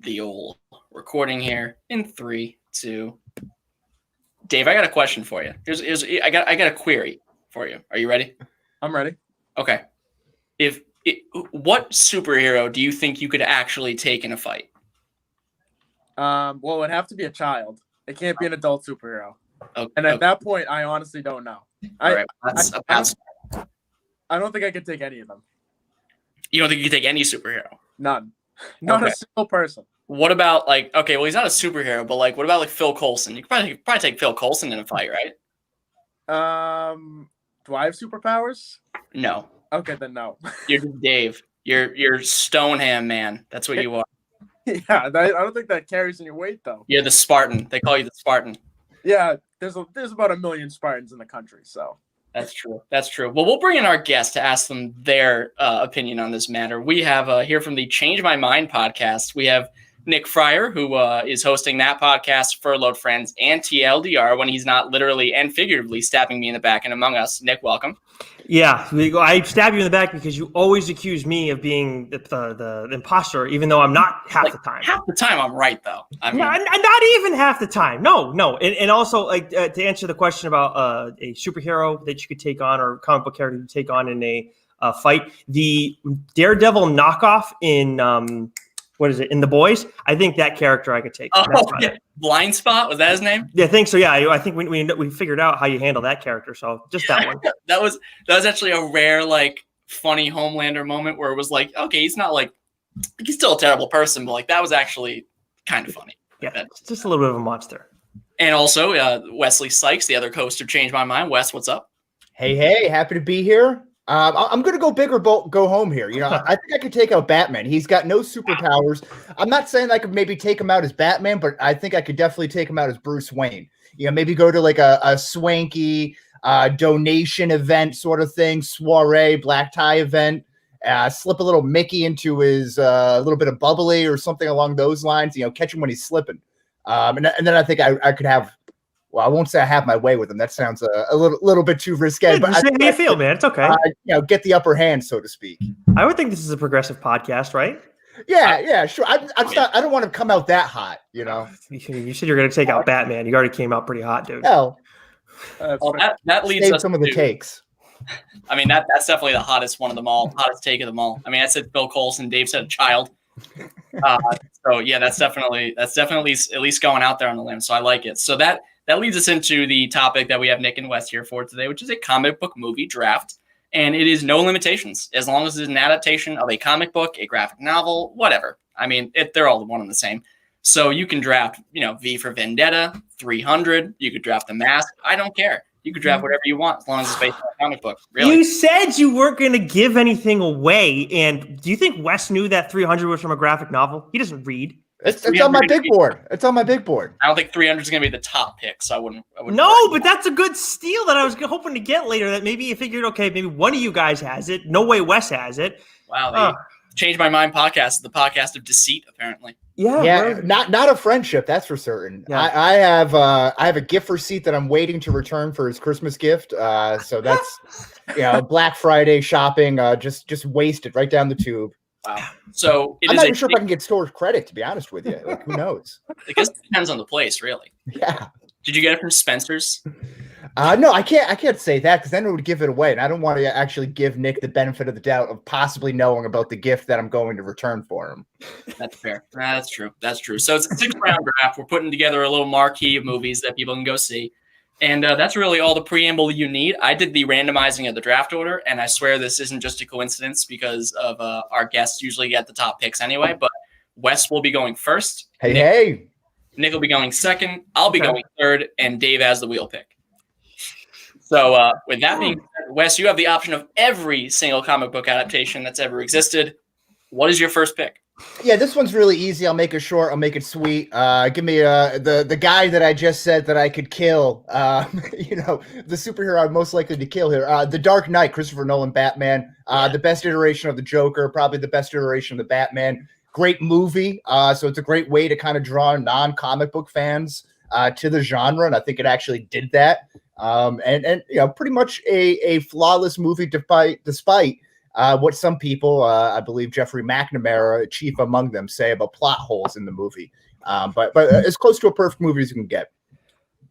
the old recording here in 3, 2. Dave, I got a question for you. I got a query for you. Are you ready? I'm ready. Okay. What superhero do you think you could actually take in a fight? Well, it would have to be a child. It can't be an adult superhero. Okay. And at that point, I honestly don't know. All right. That's a pass. I don't think I could take any of them. You don't think you could take any superhero? None. Not a single person. What about okay, well, he's not a superhero, but what about Phil Coulson? You could probably take Phil Coulson in a fight, right? Do I have superpowers? No. Okay, then no. You're just Dave. You're Stoneham man. That's what you are. Yeah, I don't think that carries any weight though. You're the Spartan. They call you the Spartan. Yeah, there's about 1 million Spartans in the country, so. That's true. That's true. Well, we'll bring in our guests to ask them their opinion on this matter. We have here from the Change My Mind podcast, we have Nick Friar, who is hosting that podcast, Furloughed Friends, and TLDR when he's not literally and figuratively stabbing me in the back and Among Us. Nick, welcome. Yeah, I stab you in the back because you always accuse me of being the imposter, even though I'm not half the time. Half the time I'm right, though. Not even half the time. No. And also, to answer the question about a superhero that you could take on or a comic book character to take on in a fight, the Daredevil knockoff in in The Boys, I think that character I could take. Oh, yeah. Blind Spot, was that his name? Yeah, I think so. Yeah, I think we figured out how you handle that character. So just that one. that was actually a rare funny Homelander moment where it was okay, he's not he's still a terrible person, but that was actually kind of funny. Yeah, just a little bit of a monster. And also Wesley Sykes, the other host of Change My Mind. Wes, what's up? Hey, happy to be here. I'm going to go big or go home here. I think I could take out Batman. He's got no superpowers. I'm not saying I could maybe take him out as Batman, but I think I could definitely take him out as Bruce Wayne. Maybe go to a swanky donation event sort of thing, soiree, black tie event, slip a little Mickey into his little bit of bubbly or something along those lines, catch him when he's slipping. And then I think I could have, well, I won't say I have my way with him. That sounds a little bit too risque. But how you feel, man? It's okay. Get the upper hand, so to speak. I would think this is a progressive podcast, right? Yeah, sure. I don't want to come out that hot, You said you're going to take out Batman. You already came out pretty hot, dude. Hell, that leads us some of the takes. I mean, that's definitely the hottest one of them all, hottest take of them all. I mean, I said Phil Coulson, Dave said a child. So yeah, that's definitely at least going out there on the limb. So I like it. So that leads us into the topic that we have Nick and Wes here for today, which is a comic book movie draft. And it is no limitations, as long as it's an adaptation of a comic book, a graphic novel, whatever. I mean, they're all one and the same. So you can draft, V for Vendetta, 300. You could draft The Mask. I don't care. You could draft whatever you want, as long as it's based on a comic book. Really. You said you weren't going to give anything away. And do you think Wes knew that 300 was from a graphic novel? He doesn't read. It's on my big board. It's on my big board. I don't think 300 is going to be the top pick, so I wouldn't. No, but that's a good steal that I was hoping to get later. That maybe you figured, okay, maybe one of you guys has it. No way Wes has it. Wow, the Change My Mind podcast, the podcast of deceit, apparently. Yeah, not a friendship, that's for certain. Yeah. I have a gift receipt that I'm waiting to return for his Christmas gift. So that's Black Friday shopping. Just wasted right down the tube. Wow. So I'm not even sure if I can get store credit, to be honest with you. Who knows? I guess it depends on the place, really. Yeah. Did you get it from Spencer's? No, I can't say that because then it would give it away, and I don't want to actually give Nick the benefit of the doubt of possibly knowing about the gift that I'm going to return for him. That's fair. That's true. So it's a 6-round draft. We're putting together a little marquee of movies that people can go see. And that's really all the preamble you need. I did the randomizing of the draft order, and I swear this isn't just a coincidence because of our guests usually get the top picks anyway. But Wes will be going first. Nick will be going second. I'll be going third, and Dave has the wheel pick. So with that being said, Wes, you have the option of every single comic book adaptation that's ever existed. What is your first pick? Yeah, this one's really easy. I'll make it short. I'll make it sweet. Give me the guy that I just said that I could kill. The superhero I'm most likely to kill here. The Dark Knight, Christopher Nolan Batman. The best iteration of the Joker, probably the best iteration of the Batman. Great movie. So it's a great way to kind of draw non-comic book fans to the genre, and I think it actually did that. And pretty much a flawless movie despite what some people, I believe Jeffrey McNamara, chief among them, say about plot holes in the movie. But as close to a perfect movie as you can get.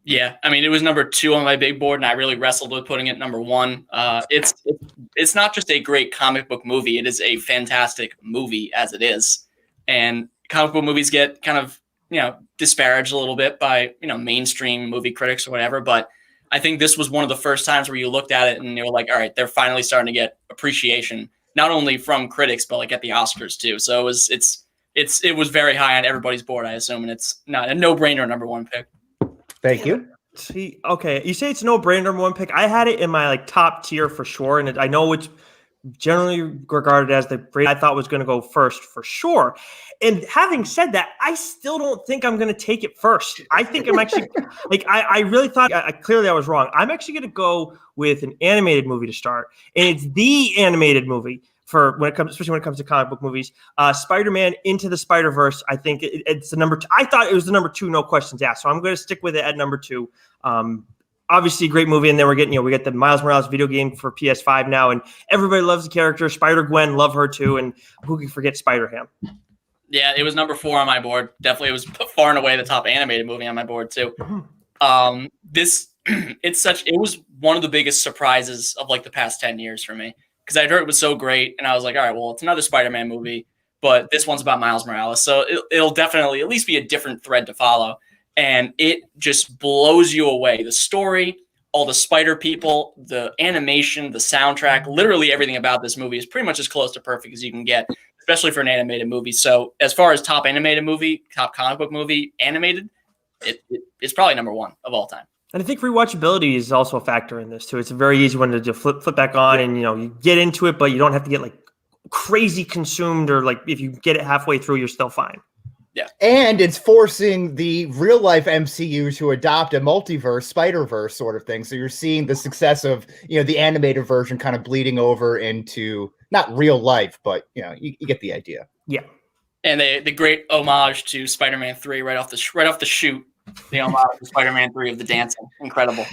Yeah, I mean, it was number 2 on my big board, and I really wrestled with putting it number 1. It's not just a great comic book movie; it is a fantastic movie as it is. And comic book movies get kind of disparaged a little bit by mainstream movie critics or whatever. But I think this was one of the first times where you looked at it and you were like, all right, they're finally starting to get appreciation, not only from critics but like at the Oscars too. So it was very high on everybody's board, I assume, and it's not a no-brainer number 1 pick. Thank you. See, okay, you say it's no brainer number 1 pick. I had it in my like top tier for sure, and I know it's generally regarded as the grade I thought was going to go first for sure. And having said that, I still don't think I'm going to take it first. I think I'm actually like I really thought clearly I was wrong. I'm actually going to go with an animated movie to start, and it's the animated movie. Especially when it comes to comic book movies, Spider-Man Into the Spider-Verse. I think it's the number 2. I thought it was the number 2, no questions asked. So I'm going to stick with it at number 2. Obviously, a great movie, and then we get the Miles Morales video game for PS5 now, and everybody loves the character. Spider-Gwen, love her too, and who can forget Spider-Ham? Yeah, it was number 4 on my board. Definitely, it was far and away the top animated movie on my board too. It was one of the biggest surprises of like the past 10 years for me. Because I heard it was so great, and I was like, all right, well, it's another Spider-Man movie, but this one's about Miles Morales. So it'll definitely at least be a different thread to follow. And it just blows you away. The story, all the spider people, the animation, the soundtrack, literally everything about this movie is pretty much as close to perfect as you can get, especially for an animated movie. So as far as top animated movie, top comic book movie, animated, it's probably number 1 of all time. And I think rewatchability is also a factor in this too. It's a very easy one to just flip back on, and you get into it, but you don't have to get like crazy consumed, or like if you get it halfway through, you're still fine. Yeah, and it's forcing the real life MCU to adopt a multiverse, Spider-Verse sort of thing. So you're seeing the success of the animated version kind of bleeding over into not real life, but you get the idea. Yeah, and the great homage to Spider-Man 3 right off the shoot. The homage to Spider-Man 3 of the dancing, incredible.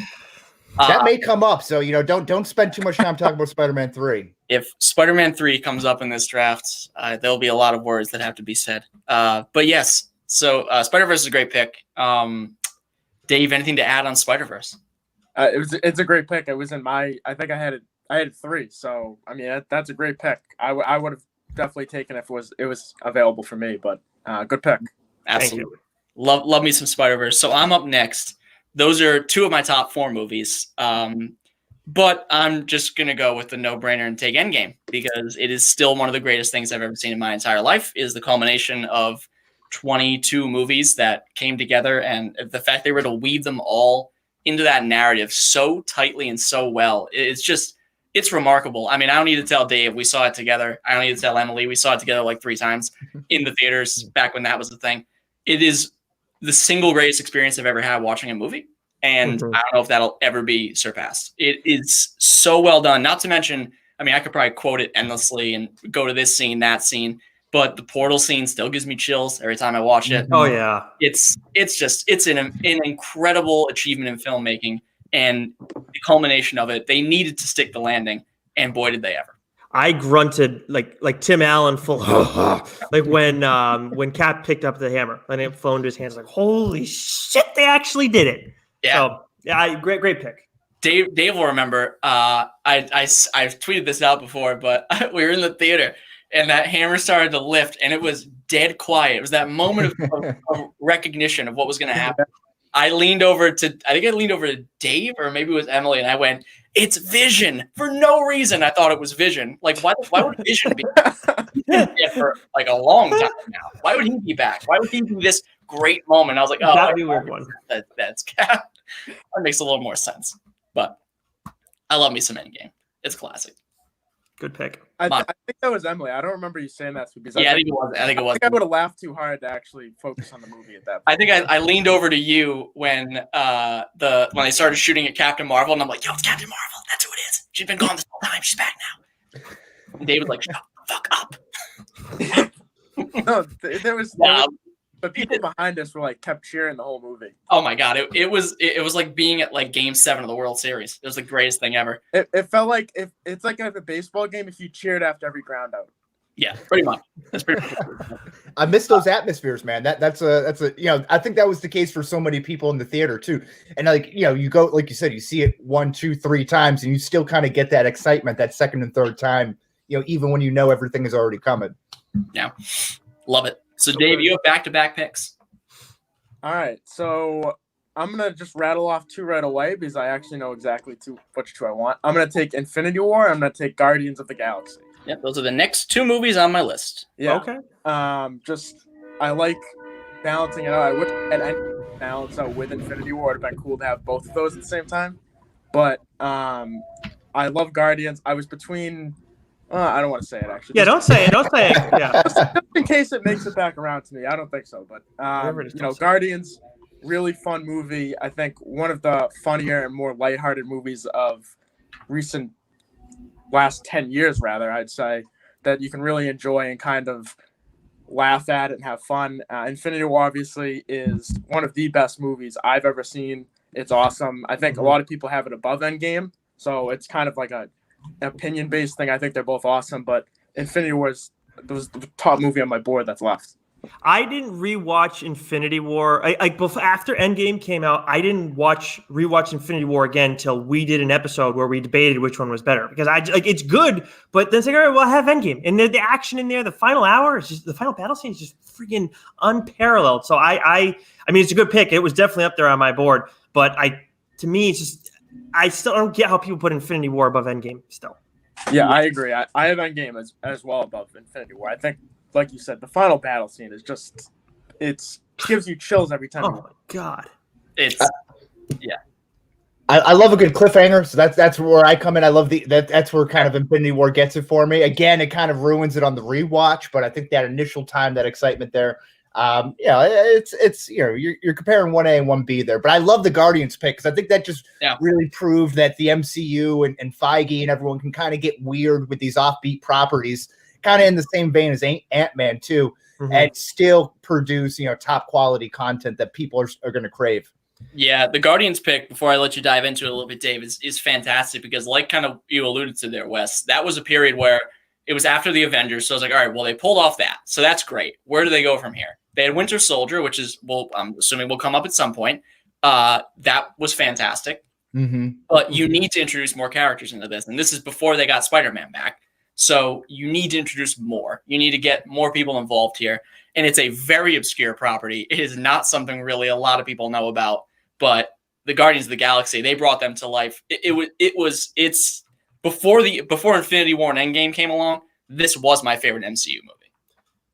That may come up, so don't spend too much time talking about Spider-Man 3. If Spider-Man 3 comes up in this draft, there'll be a lot of words that have to be said. But yes, so Spider-Verse is a great pick. Dave, anything to add on Spider-Verse? It's a great pick. It was in I think I had it 3. So I mean that's a great pick. I would have definitely taken it if it was available for me. But good pick. Absolutely. Love me some Spider-Verse. So I'm up next. Those are 2 of my top 4 movies. But I'm just going to go with the no-brainer and take Endgame, because it is still one of the greatest things I've ever seen in my entire life. It is the culmination of 22 movies that came together, and the fact they were able to weave them all into that narrative so tightly and so well. It's remarkable. I mean, I don't need to tell Dave. We saw it together. I don't need to tell Emily. We saw it together like 3 times in the theaters back when that was the thing. It is the single greatest experience I've ever had watching a movie. And I don't know if that'll ever be surpassed. It is so well done. Not to mention, I mean, I could probably quote it endlessly and go to this scene, that scene, but the portal scene still gives me chills every time I watch it. Oh yeah. It's an incredible achievement in filmmaking, and the culmination of it, they needed to stick the landing, and boy, did they ever. I grunted like Tim Allen full like when Cap picked up the hammer and it flew into his hands, like, holy shit, they actually did it. Yeah. So yeah, great pick. Dave will remember. I've tweeted this out before, but we were in the theater and that hammer started to lift and it was dead quiet. It was that moment of recognition of what was going to happen. I leaned over to Dave, or maybe it was Emily, and I went, "It's Vision," for no reason. I thought it was Vision. Like, why would Vision be dead for like a long time now? Why would he be back? Why would he be this great moment? I was like, oh, that'd be a weird one. That's that makes a little more sense. But I love me some Endgame. It's classic. Good pick. I think that was Emily. I don't remember you saying that. Because I think it was. I think I would have laughed too hard to actually focus on the movie at that point. I think I leaned over to you when they started shooting at Captain Marvel, and I'm like, yo, it's Captain Marvel. That's who it is. She's been gone this whole time. She's back now. And David like, shut the fuck up. No, there was the people behind us were like kept cheering the whole movie. Oh my god, it was like being at like Game 7 of the World Series. It was the greatest thing ever. It felt like if it's like at a baseball game if you cheered after every ground out. Yeah, pretty much. That's pretty much. I miss those atmospheres, man. That's a I think that was the case for so many people in the theater too. And like you go, like you said, you see it 1, 2, 3 times, and you still kind of get that excitement that second and third time. Even when everything is already coming. Yeah, love it. So Dave, you have back-to-back picks. All right, so I'm gonna just rattle off 2 right away because I actually know exactly which 2 I want. I'm gonna take Infinity War. I'm gonna take Guardians of the Galaxy. Yep, those are the next 2 movies on my list. Yeah. Okay. Just I like balancing it out. I wish I had any balance out with Infinity War. It'd have been cool to have both of those at the same time. But I love Guardians. I was between. I don't want to say it actually. Yeah, don't say it. Don't say it. Yeah. Just in case it makes it back around to me. I don't think so. But Guardians, really fun movie. I think one of the funnier and more lighthearted movies of recent last 10 years, rather, I'd say, that you can really enjoy and kind of laugh at it and have fun. Infinity War obviously is one of the best movies I've ever seen. It's awesome. I think a lot of people have it above Endgame, so it's kind of like an opinion-based thing. I think they're both awesome, but Infinity War was the top movie on my board that's left. I didn't rewatch Infinity War. After Endgame came out, I didn't rewatch Infinity War again until we did an episode where we debated which one was better. Because it's good, but then it's like, all right, well, I have Endgame, and the action in there, the final hour is just the final battle scene is just freaking unparalleled. So I mean, it's a good pick. It was definitely up there on my board, but to me, it's just I still don't get how people put Infinity War above Endgame. Still, yeah, I agree. I have Endgame as well above Infinity War. I think, like you said, the final battle scene is just it gives you chills every time. Oh my god! It's yeah. I love a good cliffhanger, so that's where I come in. I love that's where kind of Infinity War gets it for me. Again, it kind of ruins it on the rewatch, but I think that initial time, that excitement there, it's you're comparing 1A and 1B there. But I love the Guardians pick because I think that just really proved that the MCU and Feige and everyone can kind of get weird with these offbeat properties, kind of in the same vein as Ant-Man too, and still produce top quality content that people are going to crave. Yeah, the Guardians pick, before I let you dive into it a little bit, Dave, is fantastic because, like kind of you alluded to there, Wes, that was a period where it was after the Avengers. So I was like, all right, well, they pulled off that. So that's great. Where do they go from here? They had Winter Soldier, which is, well, I'm assuming will come up at some point. That was fantastic. But you need to introduce more characters into this. And this is before they got Spider-Man back. So you need to introduce more. You need to get more people involved here. And it's a very obscure property. It is not something really a lot of people know about. But the Guardians of the Galaxy, they brought them to life. It's before Infinity War and Endgame came along, this was my favorite MCU movie.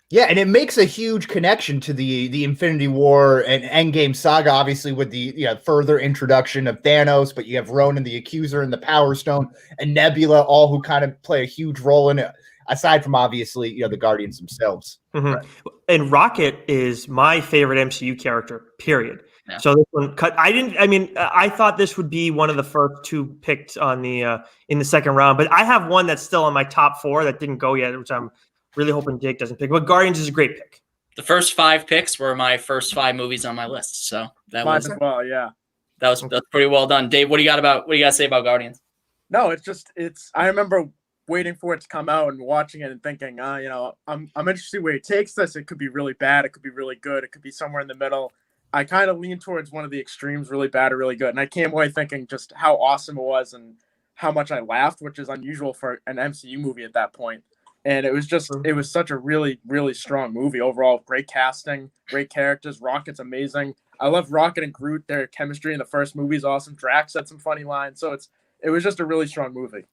Yeah, and it makes a huge connection to the Infinity War and Endgame saga, obviously with the further introduction of Thanos, but you have Ronan the Accuser and the Power Stone and Nebula, all who kind of play a huge role in it, aside from obviously the Guardians themselves. Right. And Rocket is my favorite MCU character, period. Yeah. So this one I thought this would be one of the first 2 picked on the in the second round, but I have one that's still on my top 4 that didn't go yet, which I'm really hoping Jake doesn't pick. But Guardians is a great pick. The first 5 picks were my first 5 movies on my list, so that's pretty well done. Dave, what do you got to say about Guardians? No, I remember waiting for it to come out and watching it and thinking, I'm interested where it takes this. It could be really bad. It could be really good. It could be somewhere in the middle. I kind of lean towards one of the extremes, really bad or really good. And I came away thinking just how awesome it was and how much I laughed, which is unusual for an MCU movie at that point. And it was such a really, really strong movie overall. Great casting, great characters. Rocket's amazing. I love Rocket and Groot. Their chemistry in the first movie is awesome. Drax had some funny lines. So it was just a really strong movie.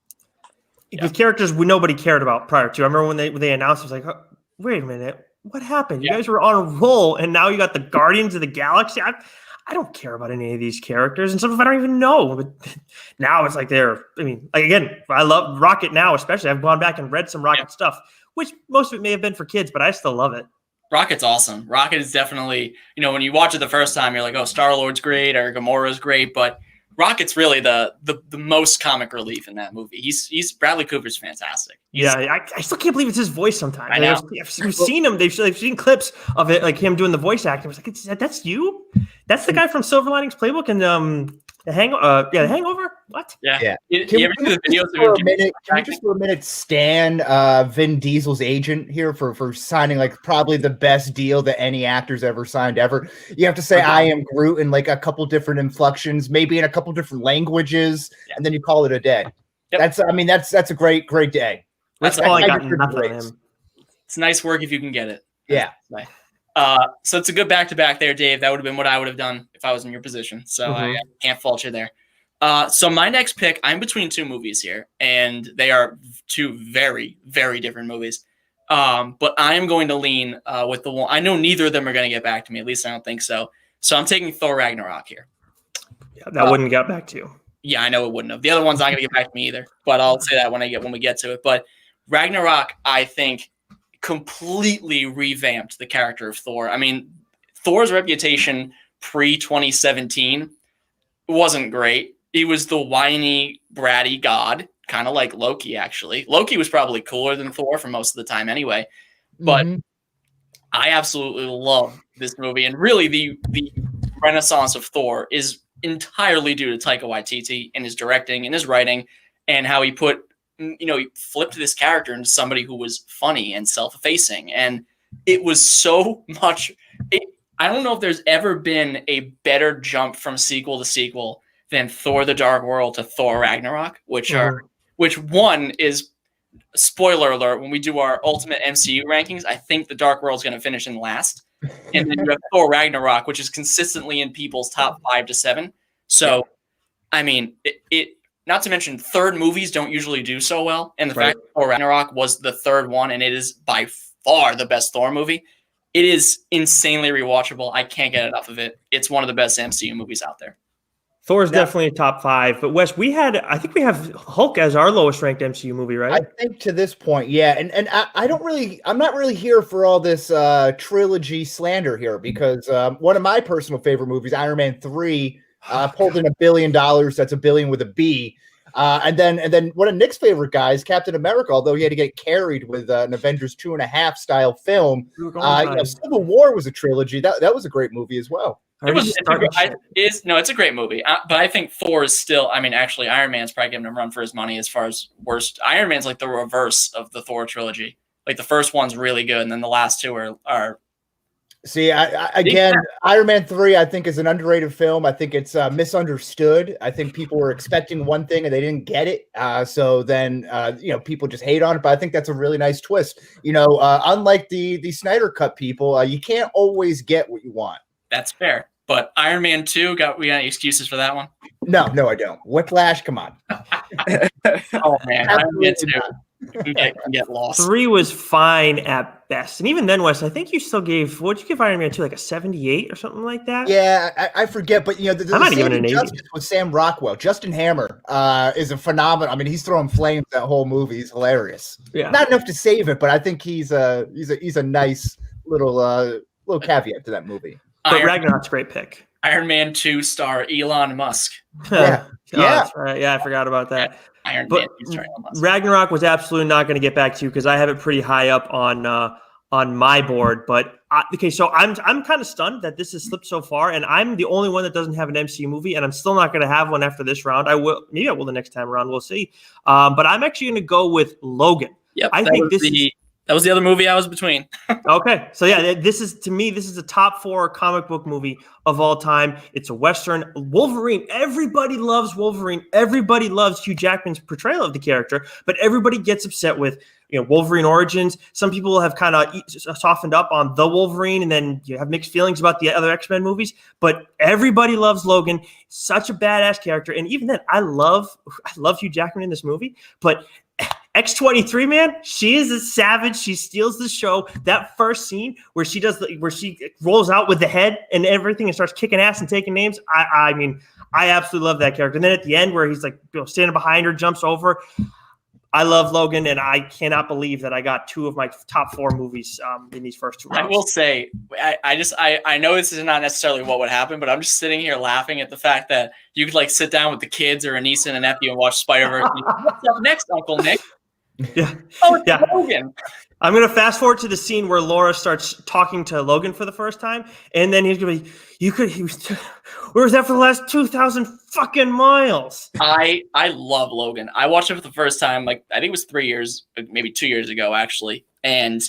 The characters nobody cared about prior to. I remember when they announced, it was like, oh, wait a minute. What happened? You guys were on a roll, and now you got the Guardians of the Galaxy. I don't care about any of these characters, and some of them I don't even know. But now it's like I love Rocket now, especially. I've gone back and read some Rocket stuff, which most of it may have been for kids, but I still love it. Rocket's awesome. Rocket is definitely, when you watch it the first time, you're like, oh, Star-Lord's great or Gamora's great, but Rocket's really the most comic relief in that movie. He's Bradley Cooper's fantastic. I still can't believe it's his voice sometimes. I know. We've seen him. They've seen clips of it, like him doing the voice acting. I was like, that's you? That's the guy from Silver Linings Playbook and The Hangover. What? Yeah. Can we just for a minute stand Vin Diesel's agent here for signing like probably the best deal that any actor's ever signed ever? You have to say I am Groot in like a couple different inflections, maybe in a couple different languages, and then you call it a day. Yep. That's a great day. That's all I got. Nothing on him. It's nice work if you can get it. Yeah. Nice. So it's a good back-to-back there, Dave. That would have been what I would have done if I was in your position. So I can't fault you there. So my next pick, I'm between two movies here, and they are two very, very different movies. But I am going to lean with the one. I know neither of them are going to get back to me. At least I don't think so. So I'm taking Thor Ragnarok here. Yeah, that wouldn't get back to you. Yeah, I know it wouldn't have. The other one's not going to get back to me either. But I'll say that when we get to it. But Ragnarok, I think, completely revamped the character of Thor. I mean, Thor's reputation pre-2017 wasn't great. He was the whiny, bratty god, kind of like Loki, actually. Loki was probably cooler than Thor for most of the time anyway. But I absolutely love this movie. And really, the renaissance of Thor is entirely due to Taika Waititi and his directing and his writing and how he he flipped this character into somebody who was funny and self-effacing. And it was so much. I don't know if there's ever been a better jump from sequel to sequel than Thor: The Dark World to Thor Ragnarok, which one is, spoiler alert, when we do our ultimate MCU rankings, I think The Dark World is going to finish in last. And then you have Thor Ragnarok, which is consistently in people's top 5 to 7. So, I mean, it not to mention third movies don't usually do so well. And the fact that Thor Ragnarok was the third one, and it is by far the best Thor movie. It is insanely rewatchable. I can't get enough of it. It's one of the best MCU movies out there. Thor's definitely a top 5, but Wes, I think we have Hulk as our lowest ranked MCU movie, right? I think to this point, yeah. And I'm not really here for all this trilogy slander here because one of my personal favorite movies, Iron Man 3, pulled in $1 billion. That's $1 billion with a B. And then one of Nick's favorite guys, Captain America, although he had to get carried with an Avengers 2.5 style film. Civil War was a trilogy. That was a great movie as well. It's a great movie, but I think Thor is still. I mean, actually, Iron Man's probably giving him a run for his money as far as worst. Iron Man's like the reverse of the Thor trilogy. Like the first one's really good, and then the last two are. See, Iron Man 3, I think, is an underrated film. I think it's misunderstood. I think people were expecting one thing and they didn't get it. So then, people just hate on it. But I think that's a really nice twist. Unlike the Snyder Cut people, you can't always get what you want. That's fair. But Iron Man 2, we got any excuses for that one? No, I don't. Whiplash, come on. Oh, man. Iron Man 2. Get lost. 3 was fine at best. And even then, Wes, I think you still gave, what'd you give Iron Man 2, like a 78 or something like that? Yeah, I forget. But, the I might have given an 80. With Sam Rockwell. Justin Hammer is a phenomenal. I mean, he's throwing flames that whole movie. He's hilarious. Yeah. Not enough to save it, but I think he's a nice little caveat to that movie. But Ragnarok's a great pick. Iron Man 2 star Elon Musk. Yeah. That's right. Yeah, I forgot about that. Iron Man 2 star Elon Musk. Ragnarok was absolutely not going to get back to you because I have it pretty high up on my board. But so I'm kind of stunned that this has slipped so far, and I'm the only one that doesn't have an MCU movie, and I'm still not going to have one after this round. Maybe I will the next time around. We'll see. But I'm actually going to go with Logan. Yep, that was the other movie I was between. Okay. So yeah, this is a top 4 comic book movie of all time. It's a Western. Wolverine. Everybody loves Wolverine. Everybody loves Hugh Jackman's portrayal of the character, but everybody gets upset with, Wolverine Origins. Some people have kind of softened up on the Wolverine, and then you have mixed feelings about the other X-Men movies, but everybody loves Logan. Such a badass character. And even then, I love Hugh Jackman in this movie, but X-23, man, she is a savage. She steals the show. That first scene where she rolls out with the head and everything and starts kicking ass and taking names. I mean, I absolutely love that character. And then at the end where he's like standing behind her, jumps over. I love Logan, and I cannot believe that I got 2 of my top 4 movies in these first 2 rounds. I will say, I know this is not necessarily what would happen, but I'm just sitting here laughing at the fact that you could like sit down with the kids or a niece and a nephew and watch Spider-Verse. What's up next, Uncle Nick? Yeah. Oh, it's Logan. I'm going to fast forward to the scene where Laura starts talking to Logan for the first time, and then he's going to be, where was that for the last 2,000 fucking miles? I love Logan. I watched it for the first time, like I think it was 3 years, maybe 2 years ago, actually. And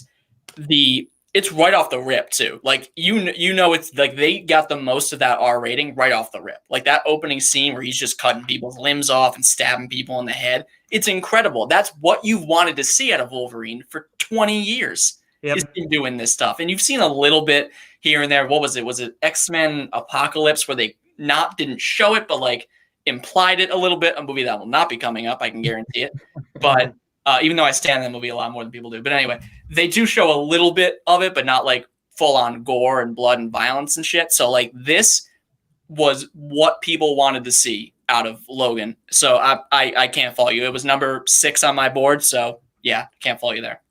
it's right off the rip too. Like it's like they got the most of that R rating right off the rip. Like that opening scene where he's just cutting people's limbs off and stabbing people in the head. It's incredible. That's what you wanted to see out of Wolverine for 20 years. Yep. He's been doing this stuff. And you've seen a little bit here and there. What was it? Was it X-Men Apocalypse where they didn't show it, but like implied it a little bit? A movie that will not be coming up, I can guarantee it. But even though I stand in that movie a lot more than people do. But anyway, they do show a little bit of it, but not like full on gore and blood and violence and shit. So like this was what people wanted to see out of Logan. So I can't fault you. It was number 6 on my board. So yeah, can't fault you there.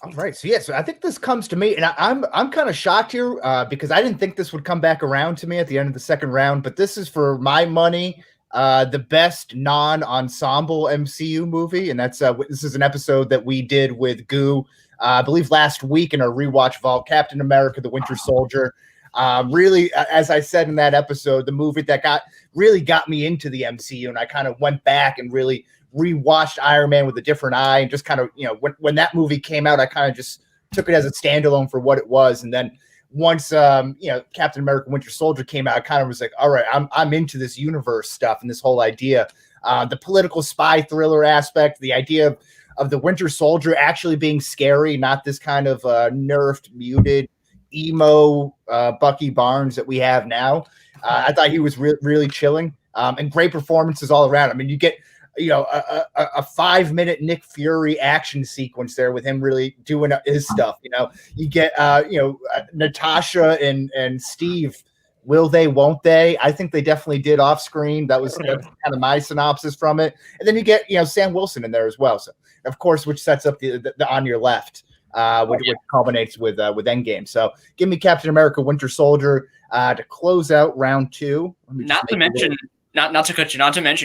All right. So I think this comes to me, and I'm kind of shocked here because I didn't think this would come back around to me at the end of the second round, but this is for my money. The best non-ensemble MCU movie, and that's this is an episode that we did with Goo, I believe last week in our rewatch vault, Captain America: The Winter Soldier. Really, as I said in that episode, the movie that really got me into the MCU, and I kind of went back and really rewatched Iron Man with a different eye, and just kind of, when that movie came out, I kind of just took it as a standalone for what it was, and then once Captain America Winter Soldier came out, I kind of was like, all right, I'm into this universe stuff and this whole idea. The political spy thriller aspect, the idea of the Winter Soldier actually being scary, not this kind of nerfed, muted, emo Bucky Barnes that we have now. I thought he was really chilling, and great performances all around. I mean, you get a 5-minute Nick Fury action sequence there with him really doing his stuff. You get Natasha and Steve. Will they? Won't they? I think they definitely did off screen. That's kind of my synopsis from it. And then you get Sam Wilson in there as well. So of course, which sets up the on your left, which culminates with Endgame. So give me Captain America: Winter Soldier to close out round 2. Not to mention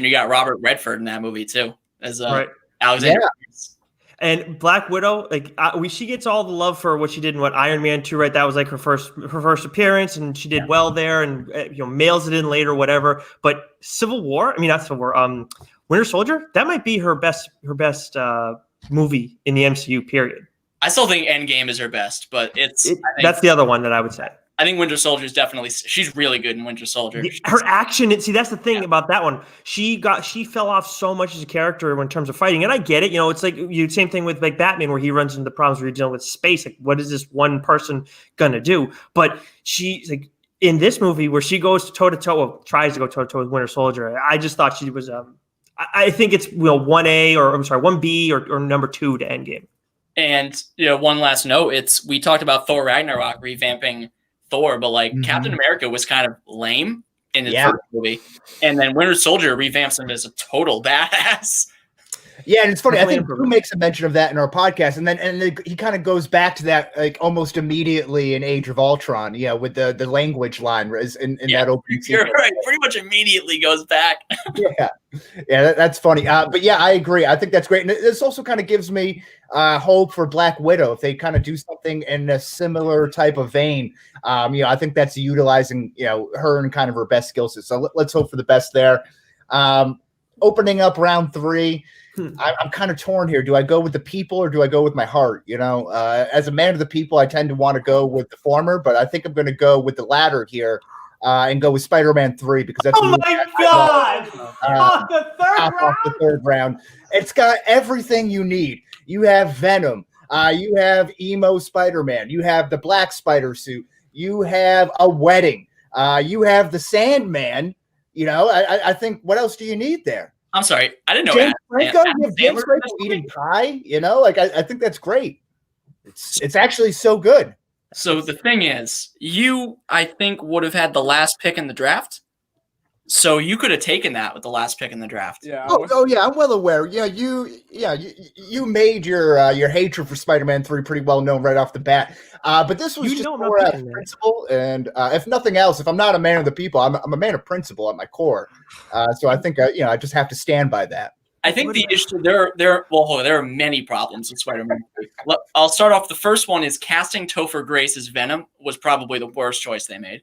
you got Robert Redford in that movie too, as Alexander. Yeah. And Black Widow, she gets all the love for what she did in Iron Man 2, right? That was like her first appearance, and she did well there, and mails it in later, whatever. But Civil War, not Civil War, Winter Soldier, that might be her best movie in the MCU. Period. I still think Endgame is her best, but that's the other one that I would say. I think Winter Soldier is she's really good in Winter Soldier. Her action, that's the thing about that one. She fell off so much as a character in terms of fighting, and I get it. It's like same thing with like Batman, where he runs into the problems where you're dealing with space. Like, what is this one person gonna do? But she's like in this movie where she goes toe to toe, tries to go toe to toe with Winter Soldier. I just thought she was. I think it's 1A or 1B or number 2 to Endgame. And one last note, we talked about Thor Ragnarok revamping Thor, but Captain America was kind of lame in the first movie, and then Winter Soldier revamps him as a total badass. Yeah, and it's funny. I think who makes a mention of that in our podcast, and then he kind of goes back to that almost immediately in Age of Ultron. With the language line in that opening. You're right. Pretty much immediately goes back. yeah, that's funny. But yeah, I agree. I think that's great, and this also kind of gives me hope for Black Widow if they kind of do something in a similar type of vein. I think that's utilizing her and kind of her best skill set. So let's hope for the best there. Opening up round 3. I'm kind of torn here. Do I go with the people or do I go with my heart? As a man of the people, I tend to want to go with the former, but I think I'm going to go with the latter here and go with Spider-Man 3 because that's my God! Off the third round. It's got everything you need. You have Venom. You have emo Spider-Man. You have the black spider suit. You have a wedding. You have the Sandman. I think what else do you need there? I'm sorry, I didn't know. James Franco, James Franco eating pie. I think that's great. It's actually so good. So the thing is, I think would have had the last pick in the draft. So you could have taken that with the last pick in the draft. Yeah. Yeah, I'm well aware. You made your hatred for Spider-Man 3 pretty well known right off the bat. But this was just more out of principle, and if nothing else, if I'm not a man of the people, I'm a man of principle at my core. So I think I just have to stand by that. I think the issue there are many problems with Spider-Man 3. I'll start off. The first one is casting Topher Grace as Venom was probably the worst choice they made.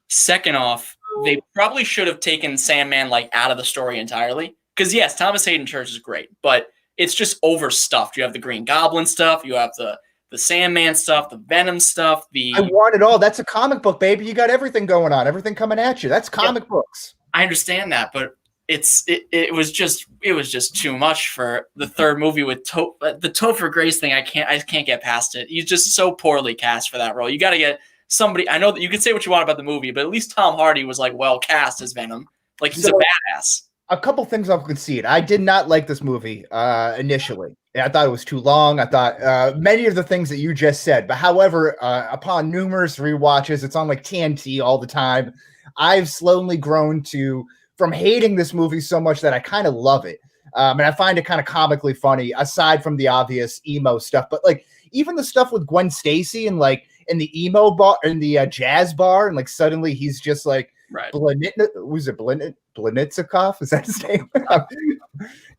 Second off, they probably should have taken Sandman out of the story entirely. Because yes, Thomas Hayden Church is great, but it's just overstuffed. You have the Green Goblin stuff, you have the Sandman stuff, the Venom stuff. I want it all. That's a comic book, baby. You got everything going on, everything coming at you. That's comic books. I understand that, but it was just too much for the third movie with the Topher Grace thing. I can't get past it. He's just so poorly cast for that role. You got to get somebody. I know that you can say what you want about the movie, but at least Tom Hardy was well cast as Venom. He's a badass. A couple things I'll concede. I did not like this movie initially. I thought it was too long. I thought many of the things that you just said. But however, upon numerous rewatches, it's on TNT all the time. I've slowly grown from hating this movie so much that I kind of love it. And I find it kind of comically funny, aside from the obvious emo stuff. But even the stuff with Gwen Stacy and in the emo bar, in the jazz bar, and suddenly he's just right. Was it Blenitsikov? Is that his name?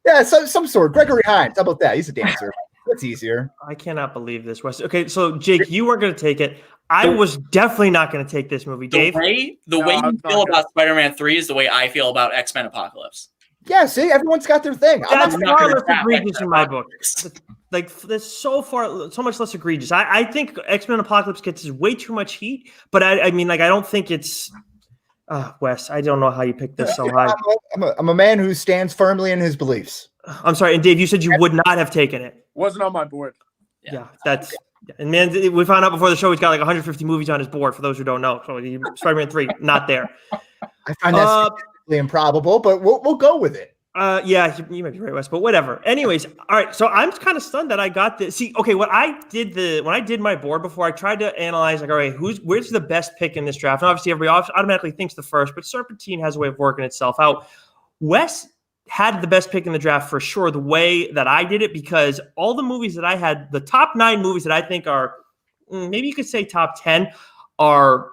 Yeah, some sort. Gregory Hines. How about that? He's a dancer. That's easier. I cannot believe this, Wes. Okay, so Jake, you weren't going to take it. I was definitely not going to take this movie. Dave, the way you feel about Spider-Man 3 is the way I feel about X-Men Apocalypse. Yeah, see, everyone's got their thing. That's far less egregious in my book. That's so much less egregious. I think X-Men Apocalypse gets way too much heat, but I don't think it's. Wes, I don't know how you picked this so high. I'm a man who stands firmly in his beliefs. I'm sorry, and Dave, you said you would not have taken it. Wasn't on my board. Yeah, that's. And man, we found out before the show he's got 150 movies on his board. For those who don't know, so Spider-Man 3 not there. I find that improbable, but we'll go with it. Yeah, you might be right, Wes, but whatever. Anyways, all right. So I'm kind of stunned that I got this. See, okay, when I did my board before, I tried to analyze all right, where's the best pick in this draft? And obviously, everybody automatically thinks the first, but Serpentine has a way of working itself out. Wes had the best pick in the draft for sure, the way that I did it, because all the movies that I had, the top 9 movies that I think are maybe you could say top 10 are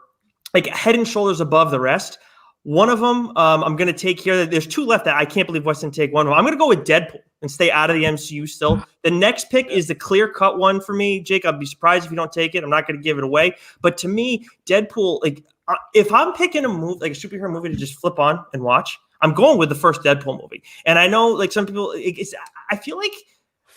head and shoulders above the rest. One of them I'm going to take here. There's 2 left that I can't believe Wes didn't take one of them. I'm going to go with Deadpool and stay out of the MCU still. The next pick is the clear-cut one for me. Jake, I'd be surprised if you don't take it. I'm not going to give it away. But to me, Deadpool, if I'm picking a movie, a superhero movie to just flip on and watch, I'm going with the first Deadpool movie. And I know some people, I feel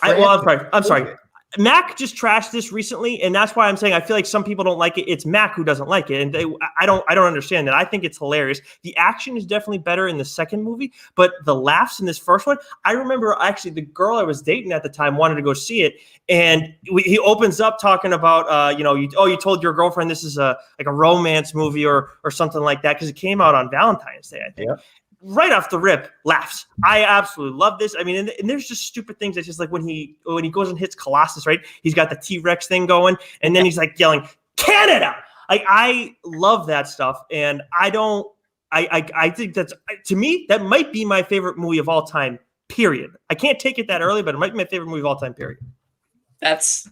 I'm sorry. Mac just trashed this recently, and that's why I'm saying I feel like some people don't like it. It's Mac who doesn't like it, and I don't understand that. I think it's hilarious. The action is definitely better in the second movie, but the laughs in this first one, I remember actually the girl I was dating at the time wanted to go see it, and he opens up talking about you told your girlfriend this is a romance movie or something like that because it came out on Valentine's Day, I think. Yeah. Right off the rip, laughs. I absolutely love this. I mean, and there's just stupid things. It's just when he goes and hits Colossus, right? He's got the T-Rex thing going, and then he's yelling, Canada! I love that stuff, and I think that's, to me, that might be my favorite movie of all time, period. I can't take it that early, but it might be my favorite movie of all time, period. That's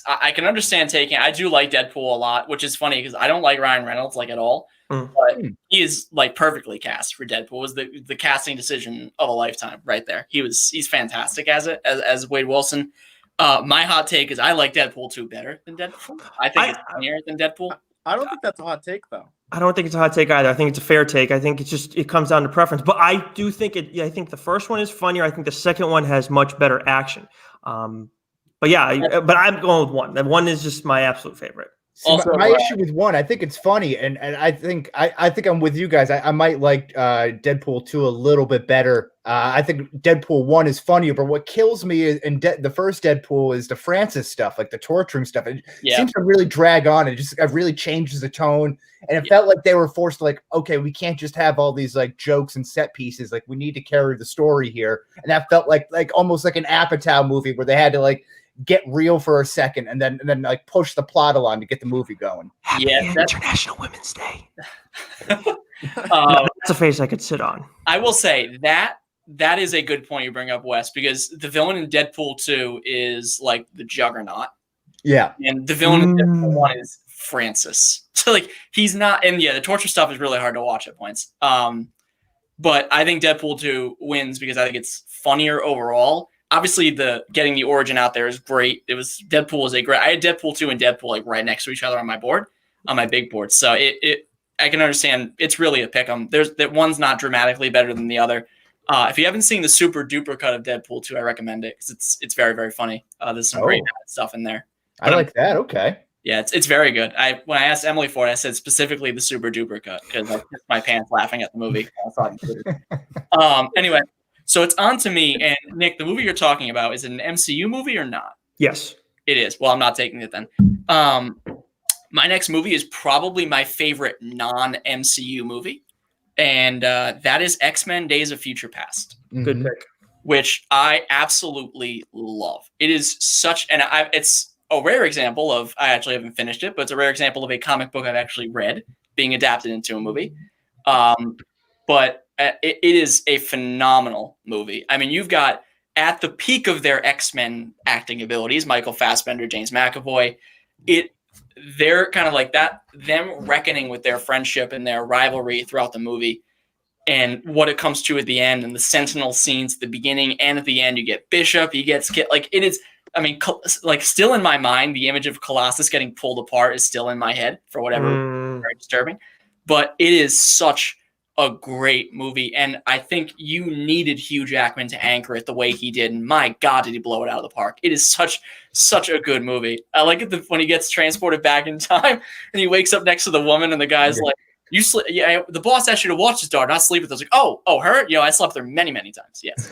I can understand taking. I do like Deadpool a lot, which is funny because I don't like Ryan Reynolds at all. But he is perfectly cast for Deadpool. It was the casting decision of a lifetime right there. He's fantastic as Wade Wilson. My hot take is I like Deadpool 2 better than Deadpool. I think it's funnier than Deadpool. I don't think that's a hot take though. I don't think it's a hot take either. I think it's a fair take. I think it comes down to preference. But I do think I think the first one is funnier. I think the second one has much better action. But I'm going with 1. That 1 is just my absolute favorite. See, my issue with 1, I think it's funny, and I think I'm with you guys. I might like Deadpool 2 a little bit better. I think Deadpool 1 is funnier, but what kills me in the first Deadpool is the Francis stuff, the torturing stuff. It seems to really drag on. It really changes the tone, and it felt like they were forced to okay, we can't just have all these jokes and set pieces. We need to carry the story here, and that felt like almost like an Apatow movie where they had to get real for a second and then push the plot along to get the movie going. International Women's Day. That's a face I could sit on. I will say that is a good point you bring up, Wes, because the villain in Deadpool 2 is like the Juggernaut. Yeah. And the villain in Deadpool 1 is Francis. So like he's not, and the torture stuff is really hard to watch at points. But I think Deadpool 2 wins because I think it's funnier overall. Obviously, getting the origin out there is great. I had Deadpool 2 and Deadpool like right next to each other on my board, on my big board. So I can understand it's really a pick 'em. That one's not dramatically better than the other. If you haven't seen the super duper cut of Deadpool 2, I recommend it because it's very, very funny. There's some great stuff in there. I like that. Okay. Yeah, it's very good. When I asked Emily for it, I said specifically the super duper cut because I pissed my pants laughing at the movie. Anyway, so it's on to me. And Nick, the movie you're talking about, is it an MCU movie or not? Yes, it is. Well, I'm not taking it then. My next movie is probably my favorite non-MCU movie, and that is X-Men: Days of Future Past. Good pick. Which I absolutely love. It is such, and it's a rare example of, I actually haven't finished it, but it's a rare example of a comic book I've actually read being adapted into a movie. But it is a phenomenal movie. I mean, you've got, at the peak of their X-Men acting abilities, Michael Fassbender, James McAvoy, they're kind of like that, them reckoning with their friendship and their rivalry throughout the movie and what it comes to at the end, and the Sentinel scenes at the beginning and at the end. You get Bishop, he gets like, it is, I mean, like still in my mind, the image of Colossus getting pulled apart is still in my head for whatever, very disturbing. But it is such a great movie, and I think you needed Hugh Jackman to anchor it the way he did. And my God, did he blow it out of the park! It is such a good movie. I like it when he gets transported back in time and he wakes up next to the woman, and the guy's like, "You sleep? Yeah, the boss asked you to watch his daughter, not sleep with us." Like, oh, her? I slept there many times. Yes.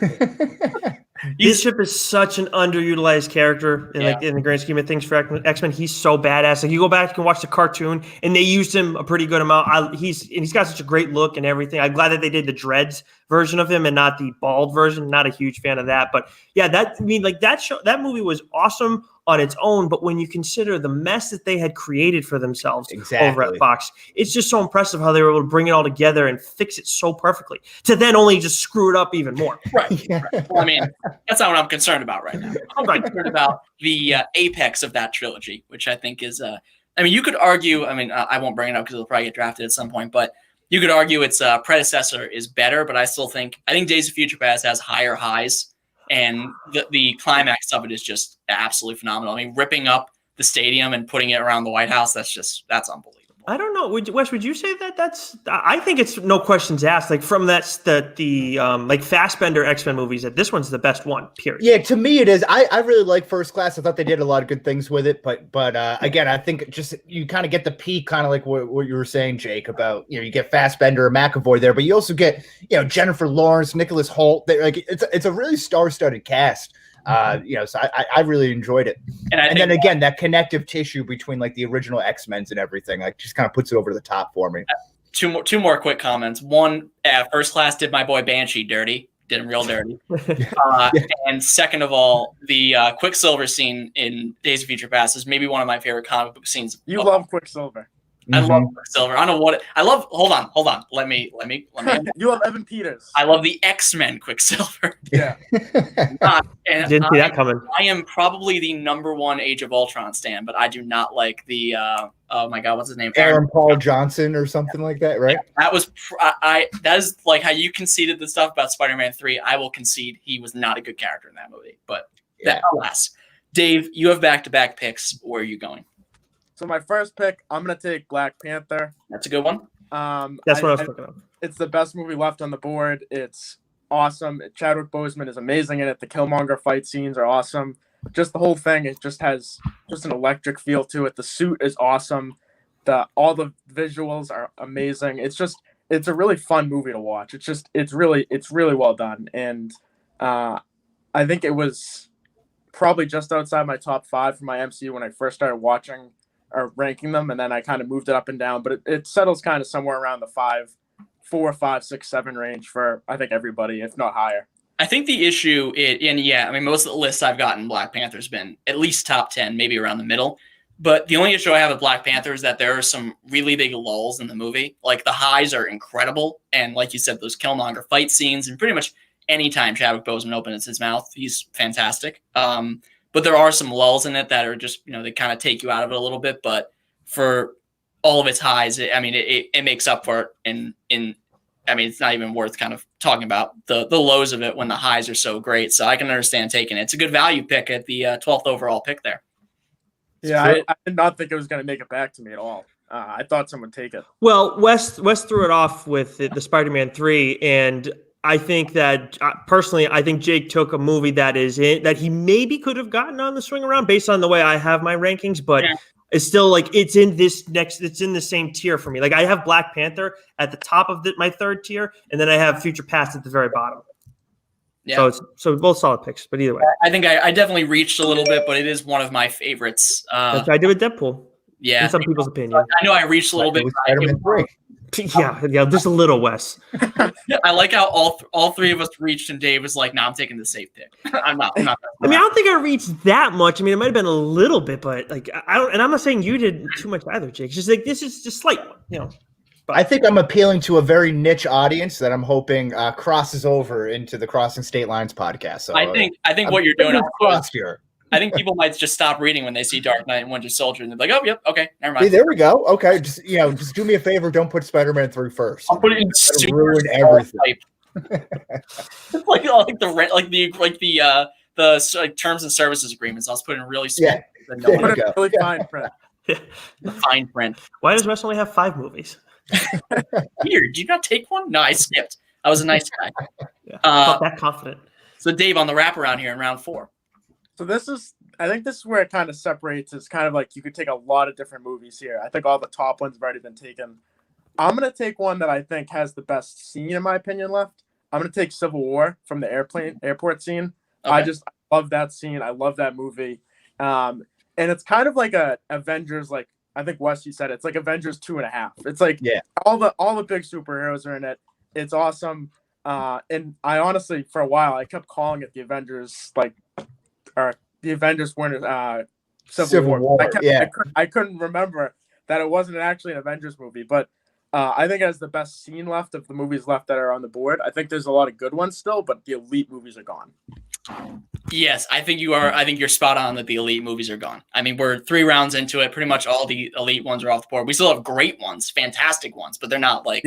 Bishop is such an underutilized character in the grand scheme of things for X-Men. He's so badass. Like, you go back and watch the cartoon, and they used him a pretty good amount. He's got such a great look and everything. I'm glad that they did the dreads version of him and not the bald version. Not a huge fan of that, but yeah, that movie was awesome on its own. But when you consider the mess that they had created for themselves over at Fox, it's just so impressive how they were able to bring it all together and fix it so perfectly to then only just screw it up even more. Right. Well, I mean, that's not what I'm concerned about right now. I'm concerned about the apex of that trilogy, which I think is, I mean, you could argue, I mean, I won't bring it up because it'll probably get drafted at some point, but you could argue its predecessor is better, but I think Days of Future Past has higher highs, and the climax of it is just absolutely phenomenal. I mean, ripping up the stadium and putting it around the White House, that's unbelievable. I don't know. Wes, would you say that's? I think it's no questions asked. Like from the like Fassbender X-Men movies, that this one's the best one. Period. Yeah, to me it is. I really like First Class. I thought they did a lot of good things with it, but again, I think just you kind of get the peak, kind of like what you were saying, Jake, about you get Fassbender or McAvoy there, but you also get Jennifer Lawrence, Nicholas Hoult. Like it's a really star-studded cast. So I really enjoyed it. And then again, that connective tissue between like the original X-Men's and everything, like just kind of puts it over the top for me. Two more quick comments. One, First Class did my boy Banshee dirty, did him real dirty. And second of all, the Quicksilver scene in Days of Future Past is maybe one of my favorite comic book scenes. You love Quicksilver. I love Quicksilver. I don't know what I love. Hold on. Let me. You love Evan Peters. I love the X-Men Quicksilver. Yeah. Didn't see that coming. I am probably the number one Age of Ultron stan, but I do not like the. Oh my God, what's his name? Aaron Paul Johnson or something like that, right? Yeah, that was. That is like how you conceded the stuff about Spider-Man 3. I will concede he was not a good character in that movie, but alas. Dave, you have back-to-back picks. Where are you going? So my first pick, I'm gonna take Black Panther. That's a good one. That's what I was thinking of. It's the best movie left on the board. It's awesome. Chadwick Boseman is amazing in it. The Killmonger fight scenes are awesome. Just the whole thing, it just has just an electric feel to it. The suit is awesome. All the visuals are amazing. It's a really fun movie to watch. It's really well done. And I think it was probably just outside my top 5 for my MCU when I first started watching or ranking them, and then I kind of moved it up and down, but it settles kind of somewhere around the 4, 5, 6, 7 range for I think everybody, if not higher. I think the issue, most of the lists I've gotten, Black Panther's been at least top 10, maybe around the middle. But the only issue I have with Black Panther is that there are some really big lulls in the movie. Like the highs are incredible, and like you said, those Killmonger fight scenes, and pretty much anytime Chadwick Boseman opens his mouth, he's fantastic. But there are some lulls in it that are just, they kind of take you out of it a little bit. But for all of its highs, it makes up for it. It's not even worth kind of talking about the lows of it when the highs are so great. So I can understand taking it. It's a good value pick at the 12th overall pick there. Yeah, I did not think it was going to make it back to me at all. I thought someone would take it. Well, Wes threw it off with the Spider-Man 3, and I think that personally, I think Jake took a movie that he maybe could have gotten on the swing around based on the way I have my rankings, but it's still like it's in the same tier for me. Like I have Black Panther at the top of my third tier, and then I have Future Past at the very bottom. Yeah. So both solid picks, but either way, I think I definitely reached a little bit, but it is one of my favorites. Like I did with Deadpool. Yeah, in some people's opinion. I know I reached a little bit. Yeah, just a little, Wes. I like how all three of us reached, and Dave was like, "No, I'm taking the safe pick. I'm not." I don't think I reached that much. It might have been a little bit, but like I don't. And I'm not saying you did too much either, Jake. It's just like this is just slight one, But I think I'm appealing to a very niche audience that I'm hoping crosses over into the Crossing State Lines podcast. So I think what you're doing here. I think people might just stop reading when they see Dark Knight and Winter Soldier, and they're like, "Oh, yep, okay, never mind." See, there we go. Okay, just do me a favor. Don't put Spider-Man 3 first. I'll put it in super ruin everything. like the rent, the terms and services agreements. I was putting really small. Yeah, there we go. Really fine print. The fine print. Why does Wes only have 5 movies? Weird. Did you not take one? No, I skipped. I was a nice guy. Not that confident. So, Dave, on the wraparound here in round 4. So I think this is where it kind of separates. It's kind of like you could take a lot of different movies here. I think all the top ones have already been taken. I'm going to take one that I think has the best scene, in my opinion, left. I'm going to take Civil War from the airport scene. Okay. I love that scene. I love that movie. And it's kind of like a Avengers, like I think Wes, you said it's like Avengers 2.5. It's like all the big superheroes are in it. It's awesome. And I honestly, for a while, I kept calling it the Avengers, or the Avengers Winter Civil War. I couldn't remember that it wasn't actually an Avengers movie, but I think it has the best scene left of the movies left that are on the board. I think there's a lot of good ones still, but the elite movies are gone. Yes, I think you are. I think you're spot on that the elite movies are gone. We're 3 rounds into it. Pretty much all the elite ones are off the board. We still have great ones, fantastic ones, but they're not like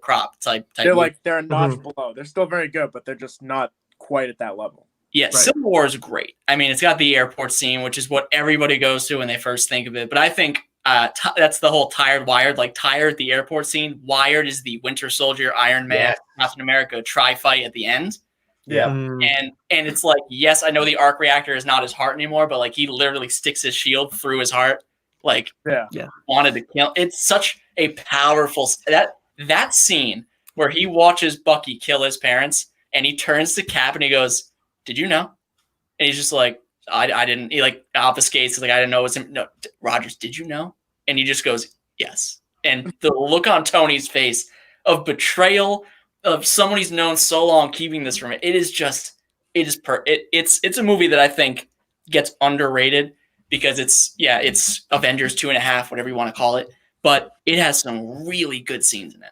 crop type. They're a notch below. They're still very good, but they're just not quite at that level. Yeah, right. Civil War is great. It's got the airport scene, which is what everybody goes to when they first think of it. But I think that's the whole Tired, Wired, like Tired, the airport scene. Wired is the Winter Soldier, Iron Man, Captain America tri-fight at the end. Yeah. And it's like, yes, I know the arc reactor is not his heart anymore, but like he literally sticks his shield through his heart. Like, wanted to kill. It's such a powerful that scene where he watches Bucky kill his parents and he turns to Cap and he goes, "Did you know?" And he's just like, I didn't. He like obfuscates. Like, I didn't know it was him. No, Rogers, did you know? And he just goes, "Yes." And the look on Tony's face of betrayal of someone he's known so long, keeping this from it. It's a movie that I think gets underrated because it's Avengers 2.5, whatever you want to call it, but it has some really good scenes in it.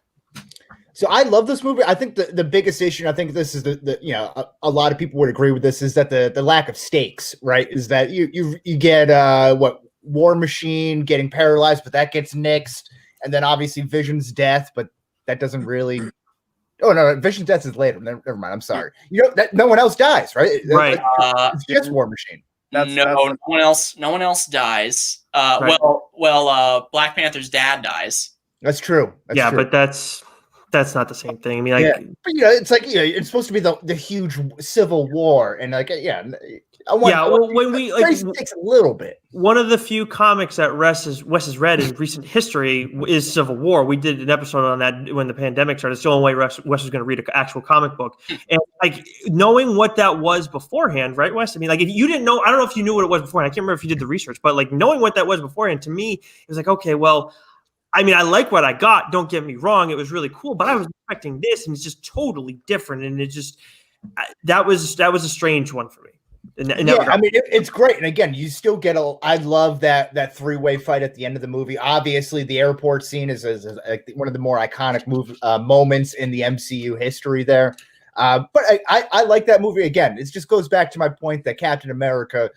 So I love this movie. I think the biggest issue, and I think this is a lot of people would agree with this, is that the lack of stakes, right? Is that you get War Machine getting paralyzed, but that gets nixed, and then obviously Vision's death, but that doesn't really. Oh no, Vision's death is later. Never mind. I'm sorry. That no one else dies, right? Right. It's just War Machine. No one else dies. Right. Well, Black Panther's dad dies. That's true. That's true. But that's not the same thing. But it's like it's supposed to be the huge civil war, and when we takes a little bit. One of the few comics that Wes has read in recent history is Civil War. We did an episode on that when the pandemic started. It's the only way Wes was going to read an actual comic book, and like knowing what that was beforehand, right, Wes? If you didn't know, I don't know if you knew what it was beforehand. I can't remember if you did the research, but like knowing what that was beforehand, to me, it was like, okay, well. I like what I got. Don't get me wrong; it was really cool, but I was expecting this, and it's just totally different. And it just that was a strange one for me. I mean, it's great. And again, you still get I love that three-way fight at the end of the movie. Obviously, the airport scene is one of the more iconic moments in the MCU history there. But I like that movie. Again, it just goes back to my point that Captain America,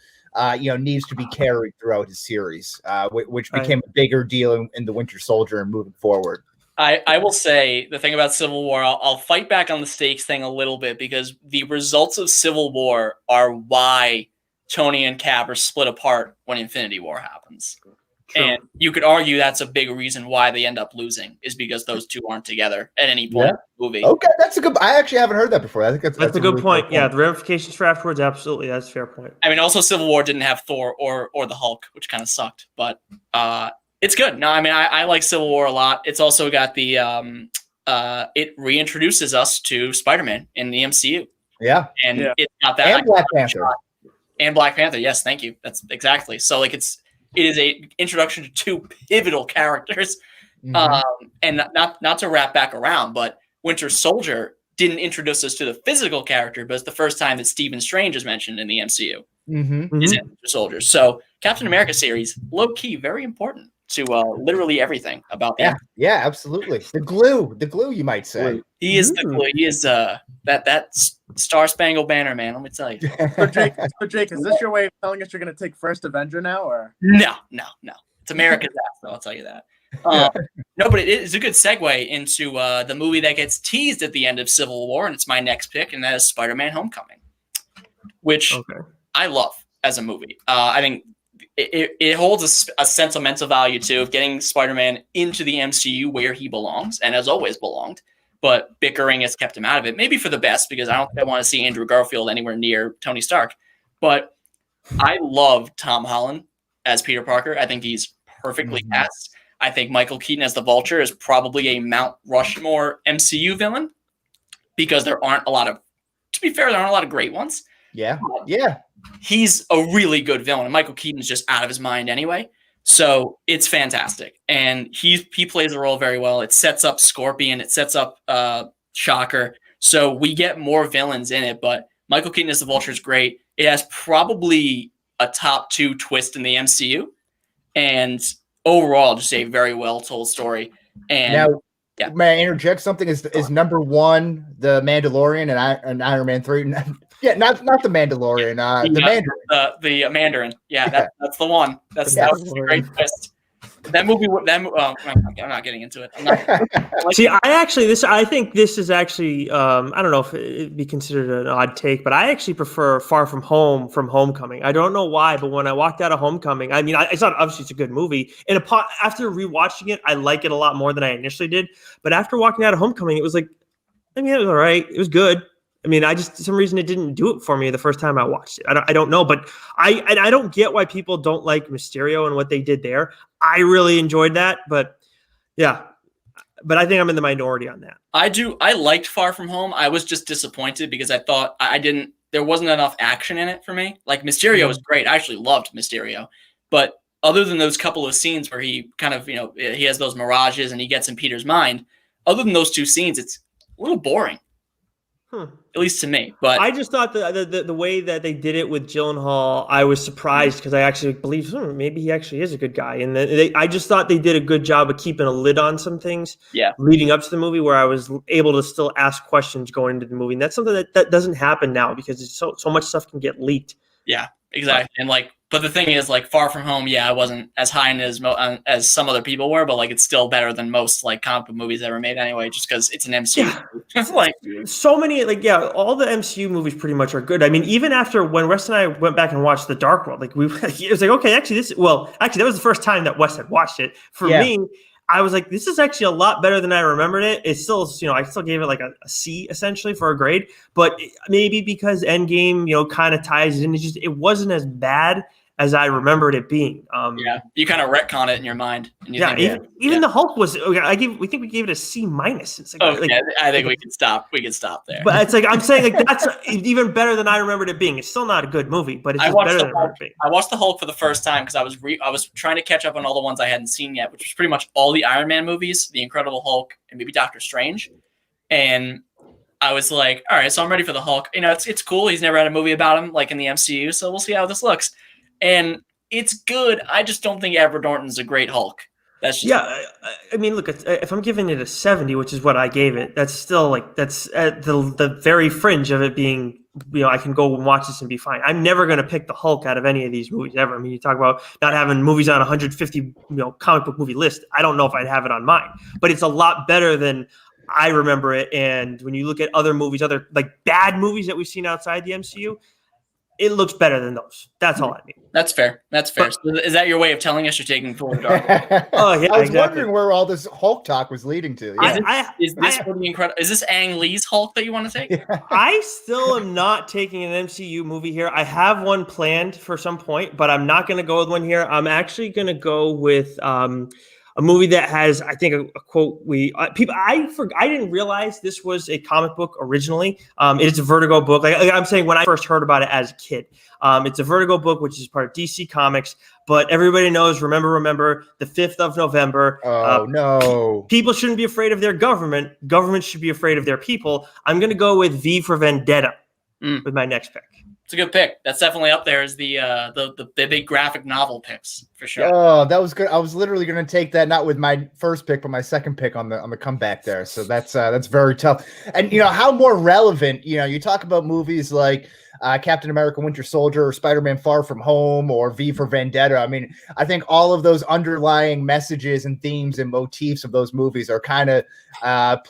needs to be carried throughout his series, which became a bigger deal in the Winter Soldier and moving forward. I will say the thing about Civil War, I'll fight back on the stakes thing a little bit because the results of Civil War are why Tony and Cap are split apart when Infinity War happens. True. And you could argue that's a big reason why they end up losing is because those two aren't together at any point in the movie. Okay, that's a good. I actually haven't heard that before. I think that's a good really point. Yeah, the ramifications for afterwards, absolutely, that's a fair point. I mean, also Civil War didn't have Thor or the Hulk, which kind of sucked, but it's good. No, I mean, I like Civil War a lot. It's also got the it reintroduces us to Spider-Man in the MCU. Yeah, and it's got that and Black Panther. And Black Panther. Yes, thank you. That's exactly. So like it is a introduction to two pivotal characters. Mm-hmm. And not to wrap back around, but Winter Soldier didn't introduce us to the physical character, but it's the first time that Stephen Strange is mentioned in the MCU. Mm-hmm. Is in Winter Soldier. So Captain America series, low key, very important to literally everything about that. Yeah, absolutely. The glue, you might say. He is the glue. He is that Star Spangled Banner, man. Let me tell you. So Jake, is this your way of telling us you're going to take First Avenger now, or no? It's America's ass, though. I'll tell you that. No, but it is a good segue into the movie that gets teased at the end of Civil War, and it's my next pick, and that is Spider-Man: Homecoming, which I love as a movie. I think it holds a sentimental value too of getting Spider-Man into the MCU where he belongs and has always belonged, but bickering has kept him out of it. Maybe for the best, because I don't think I want to see Andrew Garfield anywhere near Tony Stark. But I love Tom Holland as Peter Parker. I think he's perfectly cast. I think Michael Keaton as the Vulture is probably a Mount Rushmore MCU villain because there aren't a lot of great ones. Yeah. He's a really good villain. And Michael Keaton's just out of his mind anyway. So it's fantastic. And he plays the role very well. It sets up Scorpion. It sets up Shocker. So we get more villains in it. But Michael Keaton as the Vulture is great. It has probably a top 2 twist in the MCU. And overall, just a very well-told story. And now, may I interject something? Is number 1 the Mandalorian and Iron Man 3? Yeah, not the Mandalorian. The Mandarin. The Mandarin. Yeah, that's the one. That was a great twist. That movie. I'm not getting into it. See, I think this is actually. I don't know if it'd be considered an odd take, but I actually prefer Far From Home from Homecoming. I don't know why, but when I walked out of Homecoming, I mean, it's not obviously it's a good movie, and after rewatching it, I like it a lot more than I initially did. But after walking out of Homecoming, it was like, I mean, it was all right. It was good. I mean, for some reason it didn't do it for me the first time I watched it. I don't know, but I don't get why people don't like Mysterio and what they did there. I really enjoyed that, but yeah. But I think I'm in the minority on that. I do. I liked Far From Home. I was just disappointed because I thought there wasn't enough action in it for me. Like Mysterio was great. I actually loved Mysterio, but other than those couple of scenes where he kind of, he has those mirages and he gets in Peter's mind, other than those 2 scenes, it's a little boring. At least to me, but I just thought the way that they did it with Gyllenhaal, I was surprised because I actually believe maybe he actually is a good guy, and I just thought they did a good job of keeping a lid on some things. Yeah, leading up to the movie, where I was able to still ask questions going into the movie, and that's something that doesn't happen now because it's so much stuff can get leaked. Yeah, exactly, and but the thing is, Far From Home, I wasn't as high in as some other people were, but it's still better than most comic book movies ever made anyway, just because it's an MCU. Yeah. So many, all the MCU movies pretty much are good. I mean, even after when Wes and I went back and watched The Dark World, it was okay, actually that was the first time that Wes had watched it. For me, I was like, this is actually a lot better than I remembered it. It's still, I still gave it a C essentially for a grade, but maybe because Endgame, kind of ties it in, it wasn't as bad as I remembered it being. You kind of retcon it in your mind. And even the Hulk was. We think we gave it a C-. It's I think we can stop. We can stop there. But it's I'm saying that's even better than I remembered it being. It's still not a good movie, but it's better than I remembered it being. I watched the Hulk for the first time because I was trying to catch up on all the ones I hadn't seen yet, which was pretty much all the Iron Man movies, The Incredible Hulk, and maybe Doctor Strange. And I was like, all right, so I'm ready for the Hulk. You know, it's cool. He's never had a movie about him like in the MCU, so we'll see how this looks. And it's good. I just don't think Edward Norton's a great Hulk. That's just I mean, look, if I'm giving it a 70, which is what I gave it, that's still like that's at the very fringe of it being, you know, I can go and watch this and be fine. I'm never going to pick the Hulk out of any of these movies ever. I mean, you talk about not having movies on 150, comic book movie list. I don't know if I'd have it on mine, but it's a lot better than I remember it. And when you look at other movies, other like bad movies that we've seen outside the MCU, it looks better than those. That's all I mean. That's fair. That's fair. So is that your way of telling us you're taking Thor: The Dark World? Oh yeah, I was exactly. wondering where all this Hulk talk was leading to. Yeah. Is this Ang Lee's Hulk that you want to take? I still am not taking an MCU movie here. I have one planned for some point, but I'm not going to go with one here. I'm actually going to go with a movie that has, I think, a quote I didn't realize this was a comic book originally. It's a Vertigo book. Like I'm saying, when I first heard about it as a kid, it's a Vertigo book, which is part of DC Comics. But everybody knows, remember, the 5th of November. Oh, no. People shouldn't be afraid of their government. Government should be afraid of their people. I'm going to go with V for Vendetta with my next pick. It's a good pick. That's definitely up there as the big graphic novel picks for sure. Oh, that was good. I was literally going to take that, not with my first pick, but my second pick on the comeback there. So that's very tough. And how more relevant, you talk about movies like Captain America Winter Soldier or Spider-Man Far From Home or V for Vendetta. I mean, I think all of those underlying messages and themes and motifs of those movies are kind of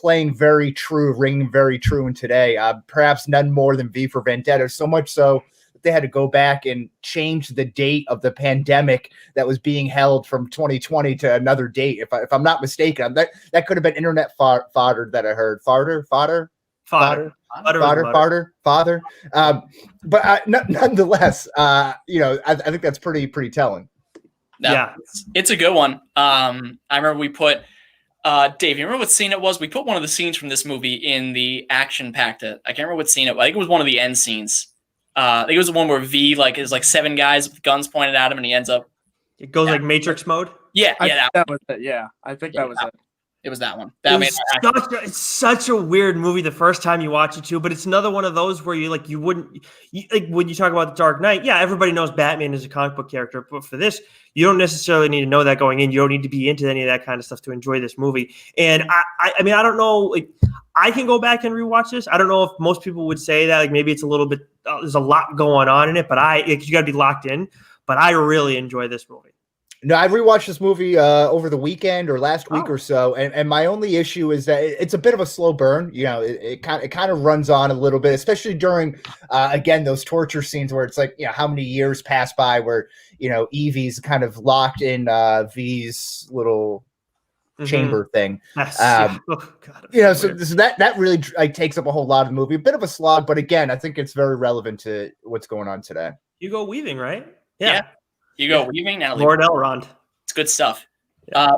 ringing very true in today. Perhaps none more than V for Vendetta, so much so that they had to go back and change the date of the pandemic that was being held from 2020 to another date. If I'm not mistaken, that could have been internet fodder that I heard. Fodder. But nonetheless, I think that's pretty telling. Yeah, it's a good one. I remember we put Dave. You remember what scene it was? We put one of the scenes from this movie in the action packed. I can't remember what scene it was. I think it was one of the end scenes. I think it was the one where V is like 7 guys with guns pointed at him, and he ends up. It goes like Matrix mode. Yeah, that was it. Yeah, I think that was it. It was that one. It's such a weird movie the first time you watch it too, but it's another one of those where you wouldn't when you talk about The Dark Knight. Yeah, everybody knows Batman is a comic book character, but for this, you don't necessarily need to know that going in. You don't need to be into any of that kind of stuff to enjoy this movie. And I mean, I don't know. I can go back and rewatch this. I don't know if most people would say that. Like maybe it's a little bit. There's a lot going on in it, but you got to be locked in. But I really enjoy this movie. No, I rewatched this movie over the weekend or last week or so, and my only issue is that it's a bit of a slow burn. It kind of runs on a little bit, especially during again those torture scenes where it's like how many years pass by where Evie's kind of locked in V's little chamber thing. So that really takes up a whole lot of the movie. A bit of a slog, but again, I think it's very relevant to what's going on today. Hugo Weaving, right? Yeah. Hugo Weaving, Natalie. Lord Elrond. It's good stuff.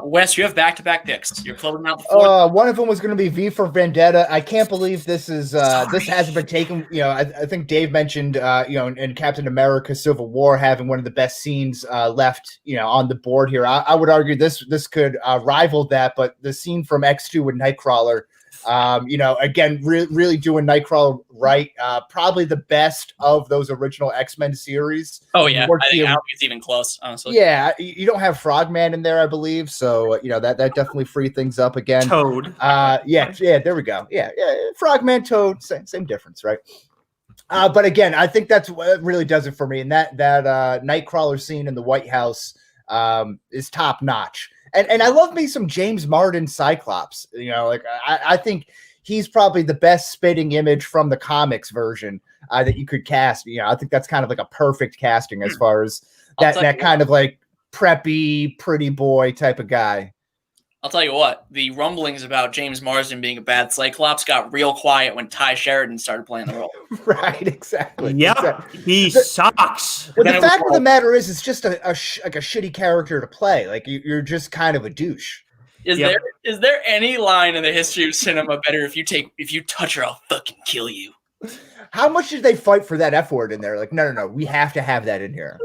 Wes, you have back-to-back picks. You're closing out the fourth. One of them was going to be V for Vendetta. I can't believe this hasn't been taken. I think Dave mentioned, in Captain America: Civil War having one of the best scenes left, on the board here. I would argue this could rival that, but the scene from X2 with Nightcrawler. Again, really doing Nightcrawler right. Probably the best of those original X-Men series. Oh yeah, I don't think it's even close, honestly. Yeah, you don't have Frogman in there, I believe. So that definitely freed things up again. Toad. Yeah, there we go. Yeah, Frogman, Toad, same difference, right? But again, I think that's what really does it for me. And that Nightcrawler scene in the White House is top notch. And I love me some James Martin Cyclops. I think he's probably the best spitting image from the comics version that you could cast. I think that's kind of like a perfect casting as far as that kind of like preppy, pretty boy type of guy. I'll tell you what, the rumblings about James Marsden being a bad Cyclops got real quiet when Ty Sheridan started playing the role. Right, exactly. Yeah, exactly. He sucks. Well, the fact of the matter is, it's just like a shitty character to play. Like you're just kind of a douche. Is there any line in the history of cinema better if you touch her, I'll fucking kill you? How much did they fight for that F word in there? Like, no, we have to have that in here.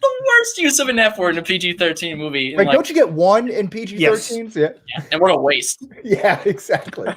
the worst use of an F word in a PG-13 movie. Like, don't you get one in PG-13s? Yes. Yeah. And what a waste. Yeah, exactly.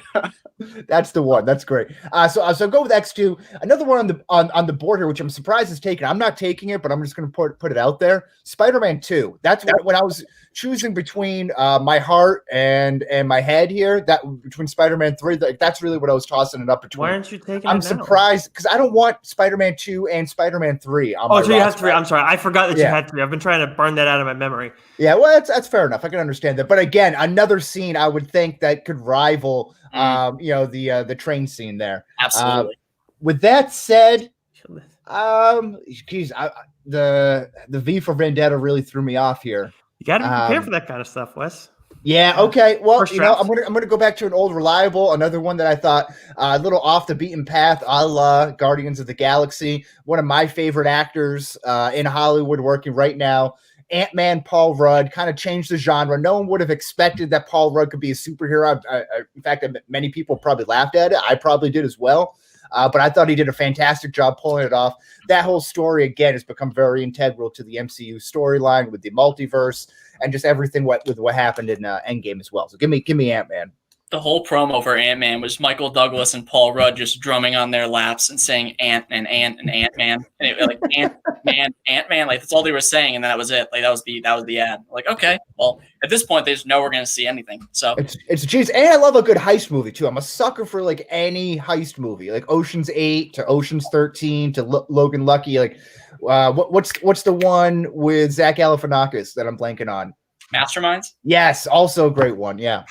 That's the one. That's great. So go with X2. Another one on the board here, which I'm surprised is taken. I'm not taking it, but I'm just going to put it out there. Spider-Man 2. That's when I was choosing between my heart and my head here. That between Spider-Man 3. That's really what I was tossing it up between. Why aren't you taking? I'm surprised because I don't want Spider-Man 2 and Spider-Man 3 on my so you have roster. 3. I'm sorry, I forgot that you had 3. I've been trying to burn that out of my memory. Yeah, well, that's fair enough. I can understand that. But again, another scene I would think that could rival, the train scene there. Absolutely. With that said, the V for Vendetta really threw me off here. You got to be prepared for that kind of stuff, Wes. Yeah. Okay. Well, I'm gonna go back to an old reliable, another one that I thought a little off the beaten path, a la Guardians of the Galaxy. One of my favorite actors in Hollywood working right now. Ant-Man Paul Rudd kind of changed the genre. No one would have expected that Paul Rudd could be a superhero. In fact, many people probably laughed at it. I probably did as well. But I thought he did a fantastic job pulling it off. That whole story, again, has become very integral to the MCU storyline with the multiverse and just everything with what happened in Endgame as well. So give me Ant-Man. The whole promo for Ant-Man was Michael Douglas and Paul Rudd just drumming on their laps and saying Ant and Ant-Man. And it, like Ant-Man, like that's all they were saying, and then that was it. Like that was the ad. Like, okay, well, at this point they just know we're gonna see anything. So it's geez, and I love a good heist movie too. I'm a sucker for like any heist movie, like Ocean's 8 to Ocean's 13 to Logan Lucky. Like what's the one with Zach Galifianakis that I'm blanking on? Masterminds? Yes, also a great one. Yeah.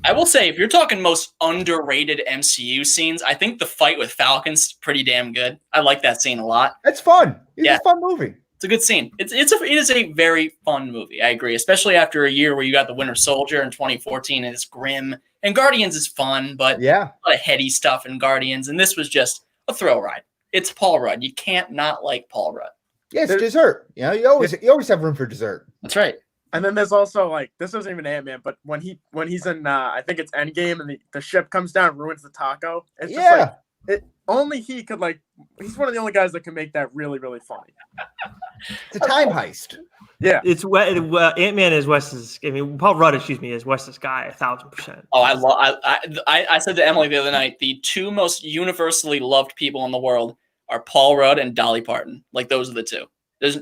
I will say, if you're talking most underrated MCU scenes, I think the fight with Falcon's pretty damn good. I like that scene a lot. It's fun. It's a fun movie. It's a good scene. It is a very fun movie. I agree, especially after a year where you got the Winter Soldier in 2014 and it's grim. And Guardians is fun, but a lot of heady stuff in Guardians. And this was just a thrill ride. It's Paul Rudd. You can't not like Paul Rudd. Yeah, it's dessert. You know, you always have room for dessert. That's right. And then there's also like this isn't even Ant-Man, but when he's in I think it's Endgame and the ship comes down and ruins the taco. It's just like only he could he's one of the only guys that can make that really, really funny. It's a time heist. Yeah. It's Ant-Man is Wes's Paul Rudd, is Wes's guy 1,000%. Oh, I said to Emily the other night, the two most universally loved people in the world are Paul Rudd and Dolly Parton. Like those are the two.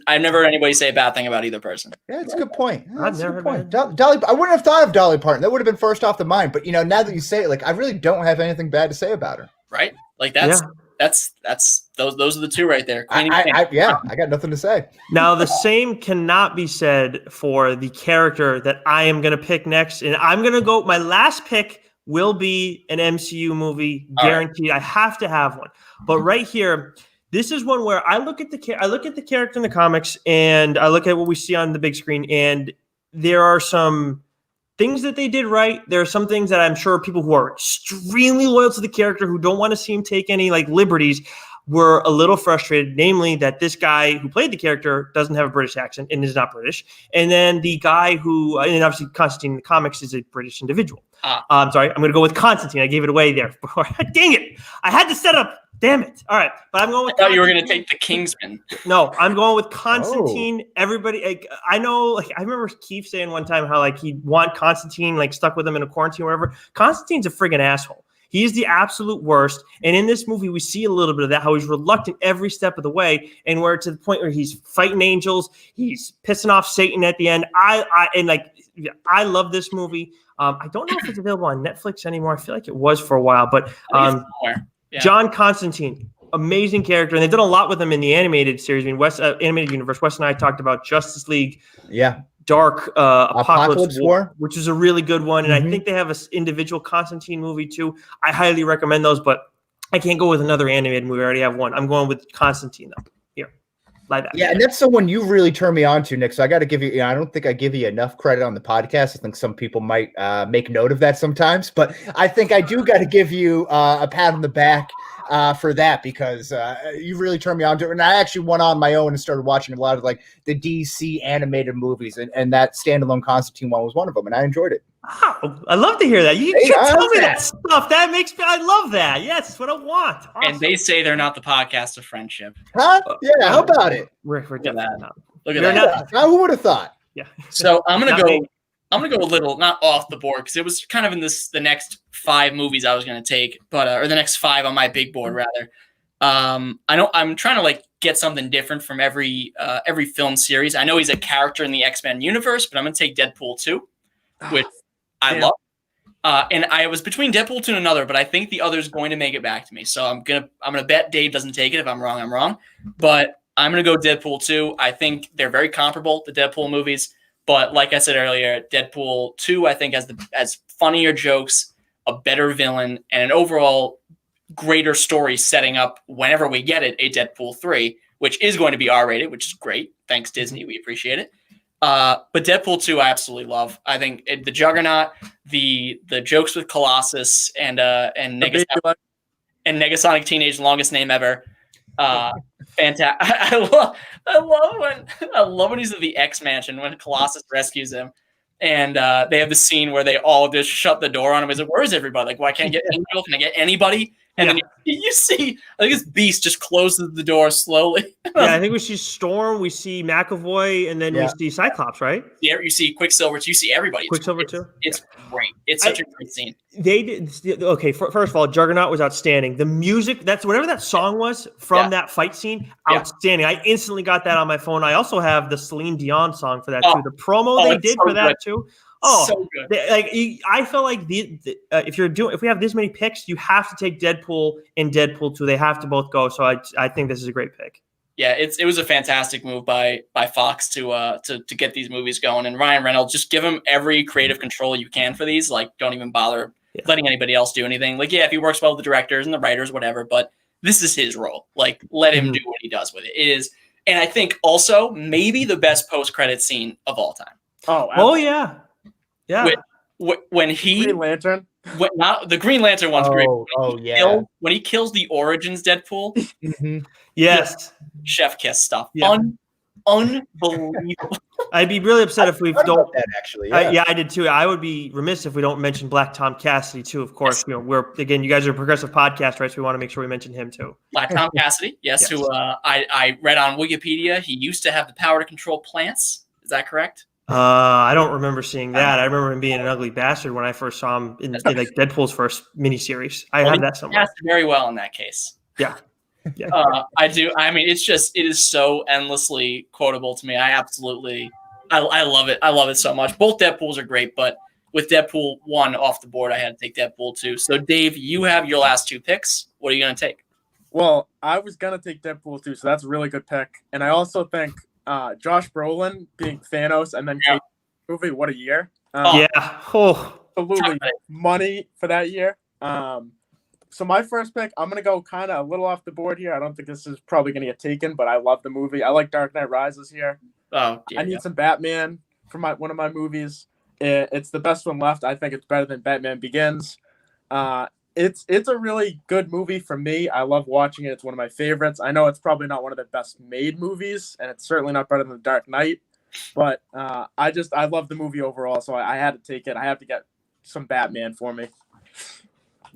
I've never heard anybody say a bad thing about either person. Yeah, it's a good point. I've never heard Dolly. I wouldn't have thought of Dolly Parton. That would have been first off the mind. But now that you say it, like I really don't have anything bad to say about her. Right? Like that's those are the two right there. I got nothing to say. Now the same cannot be said for the character that I am going to pick next, and I'm going to go. My last pick will be an MCU movie, guaranteed. Right. I have to have one. But right here. This is one where I look at the character in the comics and I look at what we see on the big screen, and there are some things that they did right. There are some things that I'm sure people who are extremely loyal to the character who don't want to see him take any liberties were a little frustrated, namely that this guy who played the character doesn't have a British accent and is not British. And then the guy who, and obviously Constantine in the comics is a British individual. I'm sorry, I'm going to go with Constantine. I gave it away there before. Dang it. I had to set up. Damn it. All right. But I'm going with I thought you were going to take the Kingsman. No, I'm going with Constantine. Everybody, I know, I remember Keith saying one time how he'd want Constantine stuck with him in a quarantine or whatever. Constantine's a friggin' asshole. He's the absolute worst. And in this movie, we see a little bit of that, how he's reluctant every step of the way. And we're to the point where he's fighting angels. He's pissing off Satan at the end. I love this movie. I don't know if it's available on Netflix anymore. I feel like it was for a while, but John Constantine, amazing character. And they've done a lot with him in the animated series. Animated universe. Wes and I talked about Justice League. Yeah. Dark Apocalypse War, which is a really good one. And I think they have an individual Constantine movie too. I highly recommend those, but I can't go with another animated movie. I already have one. I'm going with Constantine though. Here. Live action. Yeah, and that's someone you really turned me on to, Nick. So I got to give you, I don't think I give you enough credit on the podcast. I think some people might make note of that sometimes, but I think I do got to give you a pat on the back for that because you really turned me on to it. And I actually went on my own and started watching a lot of the DC animated movies, and that standalone Constantine one was one of them, and I enjoyed it. Wow, I love to hear that. You should tell me that stuff. That makes me. I love that. Yes, it's what I want. Awesome. And they say they're not the podcast of friendship. Huh? Yeah. How about it? We're that. Look at that. Who would have thought? Yeah. So I'm gonna go a little not off the board because it was kind of in the next 5 movies I was gonna take, but or the next 5 on my big board rather. I'm trying to like get something different from every film series. I know he's a character in the X-Men universe, but I'm gonna take Deadpool 2, which I love. And I was between Deadpool 2 and another, but I think the other's going to make it back to me. So I'm gonna bet Dave doesn't take it. If I'm wrong, I'm wrong. But I'm gonna go Deadpool 2. I think they're very comparable, the Deadpool movies. But like I said earlier, Deadpool 2 I think has funnier jokes, a better villain, and an overall greater story setting up whenever we get it a Deadpool 3, which is going to be R-rated, which is great. Thanks Disney, we appreciate it. But Deadpool 2 I absolutely love. I think the Juggernaut, the jokes with Colossus and Negasonic Teenage, longest name ever. Fantastic. I love when he's at the X Mansion when Colossus rescues him, and they have the scene where they all just shut the door on him. He's like, "Where's everybody? Like, why can't I get Angel? Can I get anybody?" And then you see, I think it's Beast just closes the door slowly. I think we see Storm, we see McAvoy, and then we see Cyclops, right? Yeah, you see Quicksilver. You see everybody. Quicksilver too. It's great. It's such a great scene. They did okay. First of all, Juggernaut was outstanding. The music, that's whatever that song was from that fight scene, outstanding. I instantly got that on my phone. I also have the Celine Dion song for that too. The promo they did for that too. Oh, so good. I feel like if we have this many picks, you have to take Deadpool and Deadpool 2. They have to both go. So I think this is a great pick. Yeah, it was a fantastic move by Fox to get these movies going. And Ryan Reynolds, just give him every creative control you can for these. Like, don't even bother letting anybody else do anything. Like, if he works well with the directors and the writers, whatever. But this is his role. Like, let him do what he does with it. It is, and I think also maybe the best post-credit scene of all time. Oh yeah. Yeah. When he Green Lantern. The Green Lantern one's great. When he kills the Origins Deadpool. Yes. Chef kiss stuff. Yeah. Unbelievable. I'd be really upset if we don't. That actually. I did too. I would be remiss if we don't mention Black Tom Cassidy too. Of course, you guys are a progressive podcast, right? So we want to make sure we mention him too. Black Tom Cassidy, yes. Who I read on Wikipedia. He used to have the power to control plants. Is that correct? I don't remember seeing that. I remember him being an ugly bastard when I first saw him in like Deadpool's first miniseries. I have that somewhere. Cast very well in that case. Yeah. I do. I mean, it is so endlessly quotable to me. I love it. I love it so much. Both Deadpools are great, but with Deadpool 1 off the board, I had to take Deadpool 2. So Dave, you have your last 2 picks. What are you going to take? Well, I was going to take Deadpool 2, so that's a really good pick. And I also think Josh Brolin being Thanos and then movie, what a year. Absolutely money for that year. So my first pick, I'm going to go kind of a little off the board here. I don't think this is probably going to get taken, but I love the movie. I like Dark Knight Rises here. I need some Batman for one of my movies. It's the best one left. I think it's better than Batman Begins. It's a really good movie for me. I love watching it. It's one of my favorites. I know it's probably not one of the best made movies, and it's certainly not better than The Dark Knight. But I love the movie overall, so I had to take it. I have to get some Batman for me.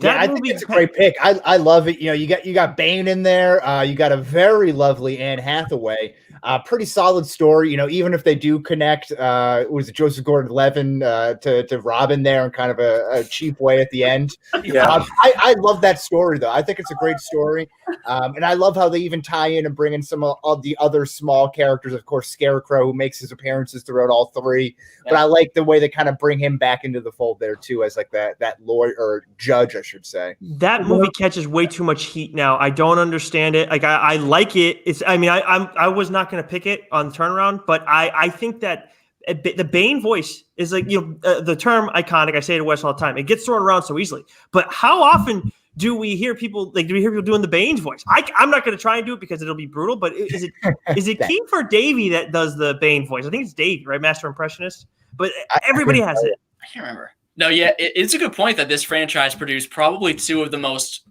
I think it's a great pick. I love it. You got Bane in there. You got a very lovely Anne Hathaway. Pretty solid story. Even if they do connect, was it Joseph Gordon-Levitt to Robin there in kind of a cheap way at the end. I love that story though. I think it's a great story, and I love how they even tie in and bring in some of the other small characters. Of course, Scarecrow, who makes his appearances throughout all 3. But I like the way they kind of bring him back into the fold there too, as like that lawyer or judge, I should say. That movie catches way too much heat now. I don't understand it. Like I like it. I was not going to pick it on turnaround, but I think that the Bane voice is like, the term iconic. I say it to Wes all the time. It gets thrown around so easily, but how often do we hear people doing the Bane's voice? I'm not going to try and do it because it'll be brutal, but is it Keith or Davey that does the Bane voice? I think it's Davey, right? Master Impressionist, but everybody has it. I can't remember. No, yeah, it's a good point that this franchise produced probably 2 of the most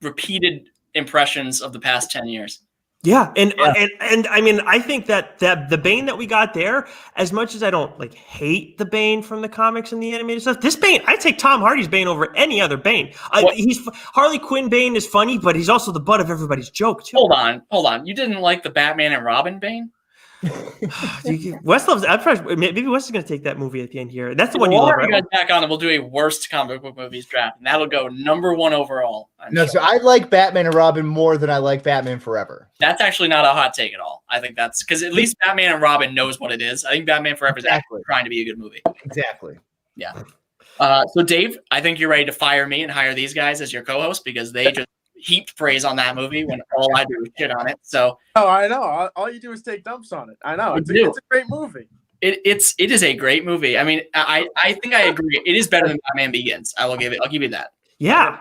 repeated impressions of the past 10 years. Yeah, and I mean, I think that the Bane that we got there, as much as I don't hate the Bane from the comics and the animated stuff, this Bane, I take Tom Hardy's Bane over any other Bane. Harley Quinn Bane is funny, but he's also the butt of everybody's joke too. Hold on, you didn't like the Batman and Robin Bane? Wes loves. I'm surprised. Maybe Wes is going to take that movie at the end here. That's the one you We'll love, have you right? guys back on, and we'll do a worst comic book movies draft, and that'll go number 1 overall. So I like Batman and Robin more than I like Batman Forever. That's actually not a hot take at all. I think that's because at least Batman and Robin knows what it is. I think Batman Forever is actually trying to be a good movie. Exactly. Yeah. So Dave, I think you're ready to fire me and hire these guys as your co-host because they just heaped praise on that movie when all I do is shit on it. So I know. All you do is take dumps on it. I know. It's a great movie. It is a great movie. I mean, I think I agree. It is better than Batman Begins. I'll give you that. Yeah.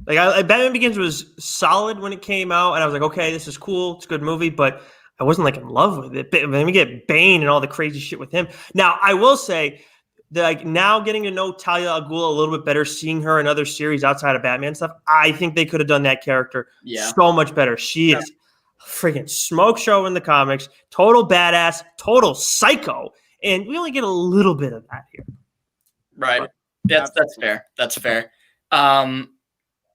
Like Batman Begins was solid when it came out, and I was like, okay, this is cool. It's a good movie, but I wasn't like in love with it. But then we get Bane and all the crazy shit with him. Now, I will say that like now getting to know Talia al Ghul a little bit better, seeing her in other series outside of Batman stuff, I think they could have done that character so much better. She is a freaking smoke show in the comics, total badass, total psycho, and we only get a little bit of that here. Right. That's fair. That's fair. I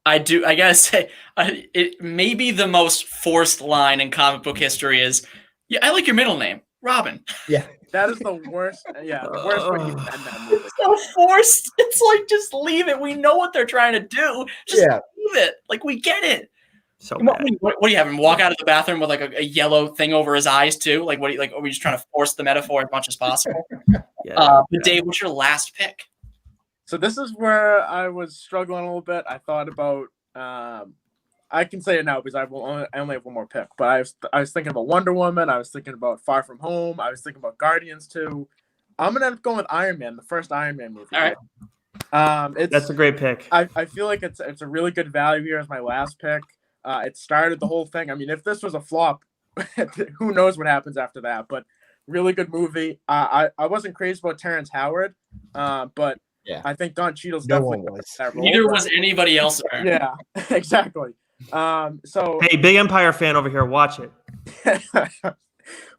gotta say, it may be the most forced line in comic book history is, yeah, I like your middle name, Robin. Yeah. That is the worst. Yeah, the worst way you can end that movie. It's so forced. It's like, just leave it. We know what they're trying to do. Just leave it. Like, we get it. So what do you have him walk out of the bathroom with like a yellow thing over his eyes too? Like, are we just trying to force the metaphor as much as possible? But Dave, what's your last pick? So this is where I was struggling a little bit. I thought about. I can say it now because I only have one more pick. But I was thinking about Wonder Woman. I was thinking about Far From Home. I was thinking about Guardians 2. I'm gonna end up going with Iron Man, the first Iron Man movie. All right. That's a great pick. I feel like it's a really good value here as my last pick. It started the whole thing. I mean, if this was a flop, who knows what happens after that? But really good movie. I wasn't crazy about Terrence Howard, but I think Don Cheadle's definitely that role. Neither was anybody else. Yeah, exactly. So hey, big Empire fan over here, watch it.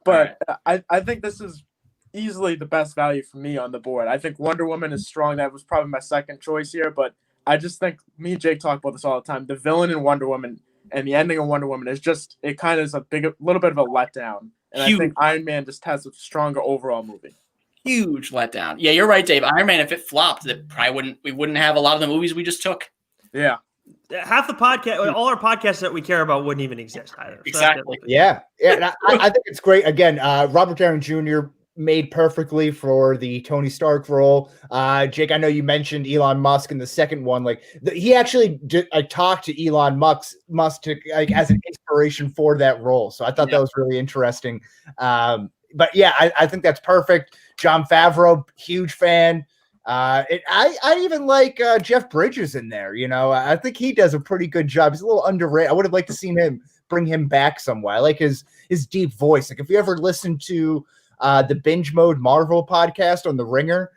But I think this is easily the best value for me on the board. I think Wonder Woman is strong. That was probably my second choice here, but I just think me and Jake talk about this all the time. The villain in Wonder Woman and the ending of Wonder Woman is just, it kind of is a little bit of a letdown. And I think Iron Man just has a stronger overall movie. Huge letdown. Yeah, you're right, Dave. Iron Man, if it flopped, we wouldn't have a lot of the movies we just took. Yeah. Half the podcast, all our podcasts that we care about wouldn't even exist either. Exactly. Yeah. And I think it's great. Again, Robert Downey Jr. made perfectly for the Tony Stark role. Jake, I know you mentioned Elon Musk in the second one. Like he actually talked to Elon Musk to like as an inspiration for that role. So I thought that was really interesting. But yeah, I think that's perfect. Jon Favreau, huge fan. I even like Jeff Bridges in there. You know, I think he does a pretty good job. He's a little underrated. I would have liked to seen bring him back somewhere. I like his deep voice. Like if you ever listen to the Binge Mode Marvel podcast on The Ringer,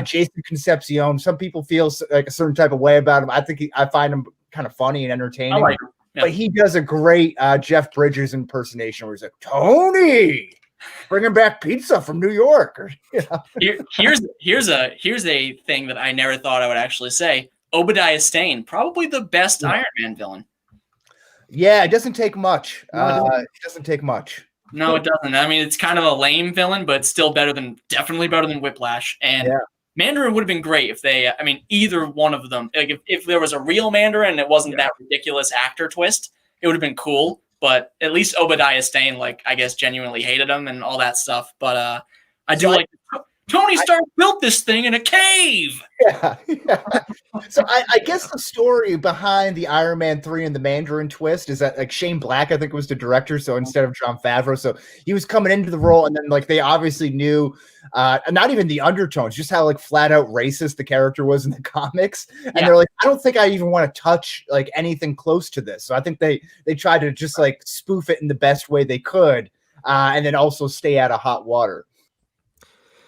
Jason Concepcion. Some people feel like a certain type of way about him. I find him kind of funny and entertaining. I like him. Yeah. But he does a great Jeff Bridges impersonation where he's like, Tony, bringing back pizza from New York. Here's a thing that I never thought I would actually say. Obadiah Stane, probably the best Iron Man villain. Yeah, it doesn't take much. It doesn't take much. No, it doesn't. I mean, it's kind of a lame villain, but still definitely better than Whiplash. And Mandarin would have been great if either one of them. Like if there was a real Mandarin and it wasn't that ridiculous actor twist, it would have been cool. But at least Obadiah Stane, I guess, genuinely hated him and all that stuff. But Tony Stark built this thing in a cave. Yeah. So I guess the story behind the Iron Man 3 and the Mandarin twist is that Shane Black, I think, was the director. So instead of Jon Favreau, so he was coming into the role, and then they obviously knew not even the undertones, just how flat out racist the character was in the comics. And they're like, I don't think I even want to touch anything close to this. So I think they tried to just spoof it in the best way they could, and then also stay out of hot water.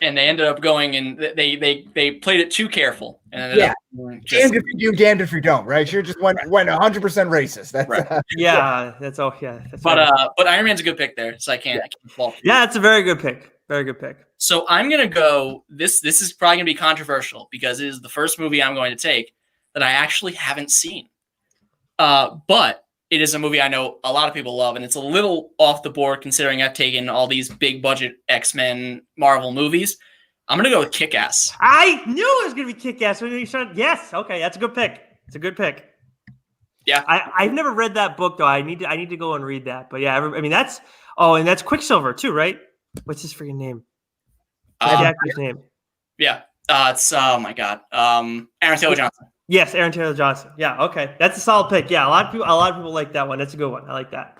And they ended up going and they played it too careful. And damned if you do, damned if you don't, right? You just went 100% racist. That's right. That's all. Yeah. But Iron Man's a good pick there, so I can't fault you. Yeah, it's a very good pick. Very good pick. So I'm gonna go. This is probably gonna be controversial because it is the first movie I'm going to take that I actually haven't seen. But it is a movie I know a lot of people love, and it's a little off the board considering I've taken all these big budget X-Men Marvel movies. I'm gonna go with Kick-Ass. I knew it was gonna be Kick-Ass. Yes, okay, that's a good pick. It's a good pick. Yeah, I've never read that book though. I need to go and read that. But yeah, I mean that's and that's Quicksilver too, right? What's his freaking name? The actor's name. Yeah, it's oh my god, Aaron Taylor Johnson. Yes, Aaron Taylor Johnson. Yeah, okay, that's a solid pick. Yeah, a lot of people like that one. That's a good one. I like that.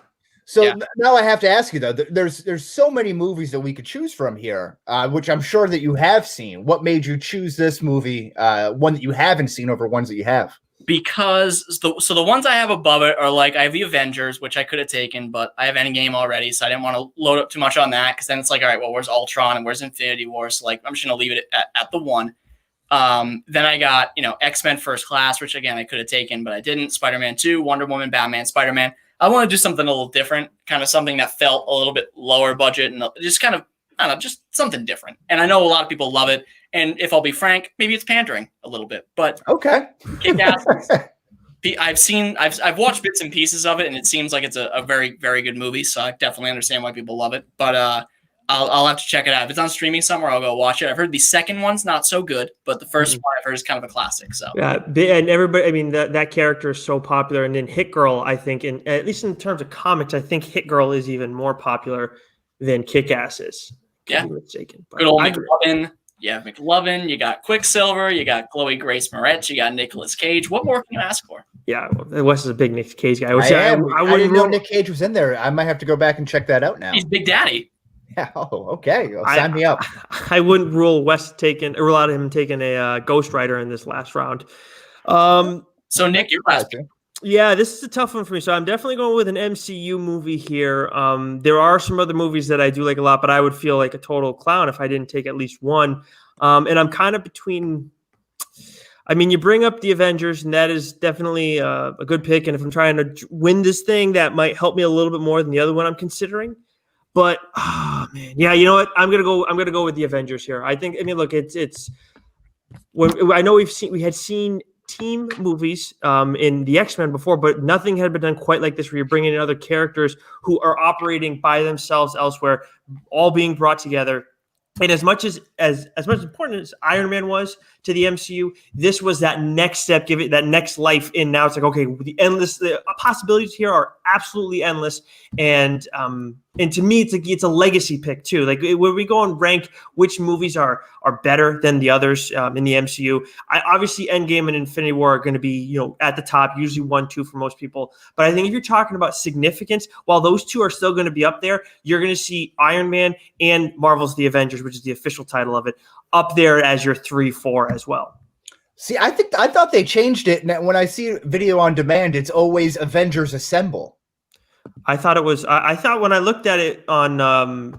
So now I have to ask you though. There's so many movies that we could choose from here, which I'm sure that you have seen. What made you choose this movie, one that you haven't seen over ones that you have? Because the ones I have above it are like I have the Avengers, which I could have taken, but I have Endgame already, so I didn't want to load up too much on that because then it's like, all right, well, where's Ultron and where's Infinity War? So like I'm just gonna leave it at the one. Then I got X-Men First Class, which again I could have taken, but I didn't. Spider-Man 2, Wonder Woman, Batman, Spider-Man. I want to do something a little different, kind of something that felt a little bit lower budget and just kind of, I don't know, just something different. And I know a lot of people love it. And if I'll be frank, maybe it's pandering a little bit, but okay. I've watched bits and pieces of it, and it seems like it's a very, very good movie. So I definitely understand why people love it. But I'll have to check it out. If it's on streaming somewhere, I'll go watch it. I've heard the second one's not so good, but the first one I've heard is kind of a classic. So yeah, and everybody, I mean, that character is so popular. And then Hit Girl, I think, at least in terms of comics, I think Hit Girl is even more popular than Kick-Ass is. Yeah, mistaken. Good old McLovin. Yeah, McLovin. You got Quicksilver. You got Chloe Grace Moretz. You got Nicolas Cage. What more can you ask for? Yeah, Wes is a big Nick Cage guy. I didn't know Nick Cage was in there. I might have to go back and check that out now. He's Big Daddy. Yeah. Oh, okay. Well, sign me up. I wouldn't rule rule out him taking a Ghost Rider in this last round. So Nick, you're last. Yeah, this is a tough one for me. So I'm definitely going with an MCU movie here. There are some other movies that I do like a lot, but I would feel like a total clown if I didn't take at least one. And I'm kind of between. I mean, you bring up the Avengers, and that is definitely a good pick. And if I'm trying to win this thing, that might help me a little bit more than the other one I'm considering. But oh man, yeah, you know what? I'm gonna go with the Avengers here. I think. I mean, look, it's. I know we had seen team movies in the X-Men before, but nothing had been done quite like this, where you're bringing in other characters who are operating by themselves elsewhere, all being brought together. And as much important as Iron Man was to the MCU, this was that next step, give it that next life in. Now it's like, okay, the possibilities here are absolutely endless. And to me, it's a legacy pick too. Like when we go and rank which movies are better than the others in the MCU, obviously Endgame and Infinity War are going to be at the top, usually 1, 2 for most people. But I think if you're talking about significance, while those two are still going to be up there, you're going to see Iron Man and Marvel's The Avengers, which is the official title of it, up there as your 3, 4 as well. See, I thought they changed it. And when I see video on demand, it's always Avengers Assemble. I thought it was. I thought when I looked at it on,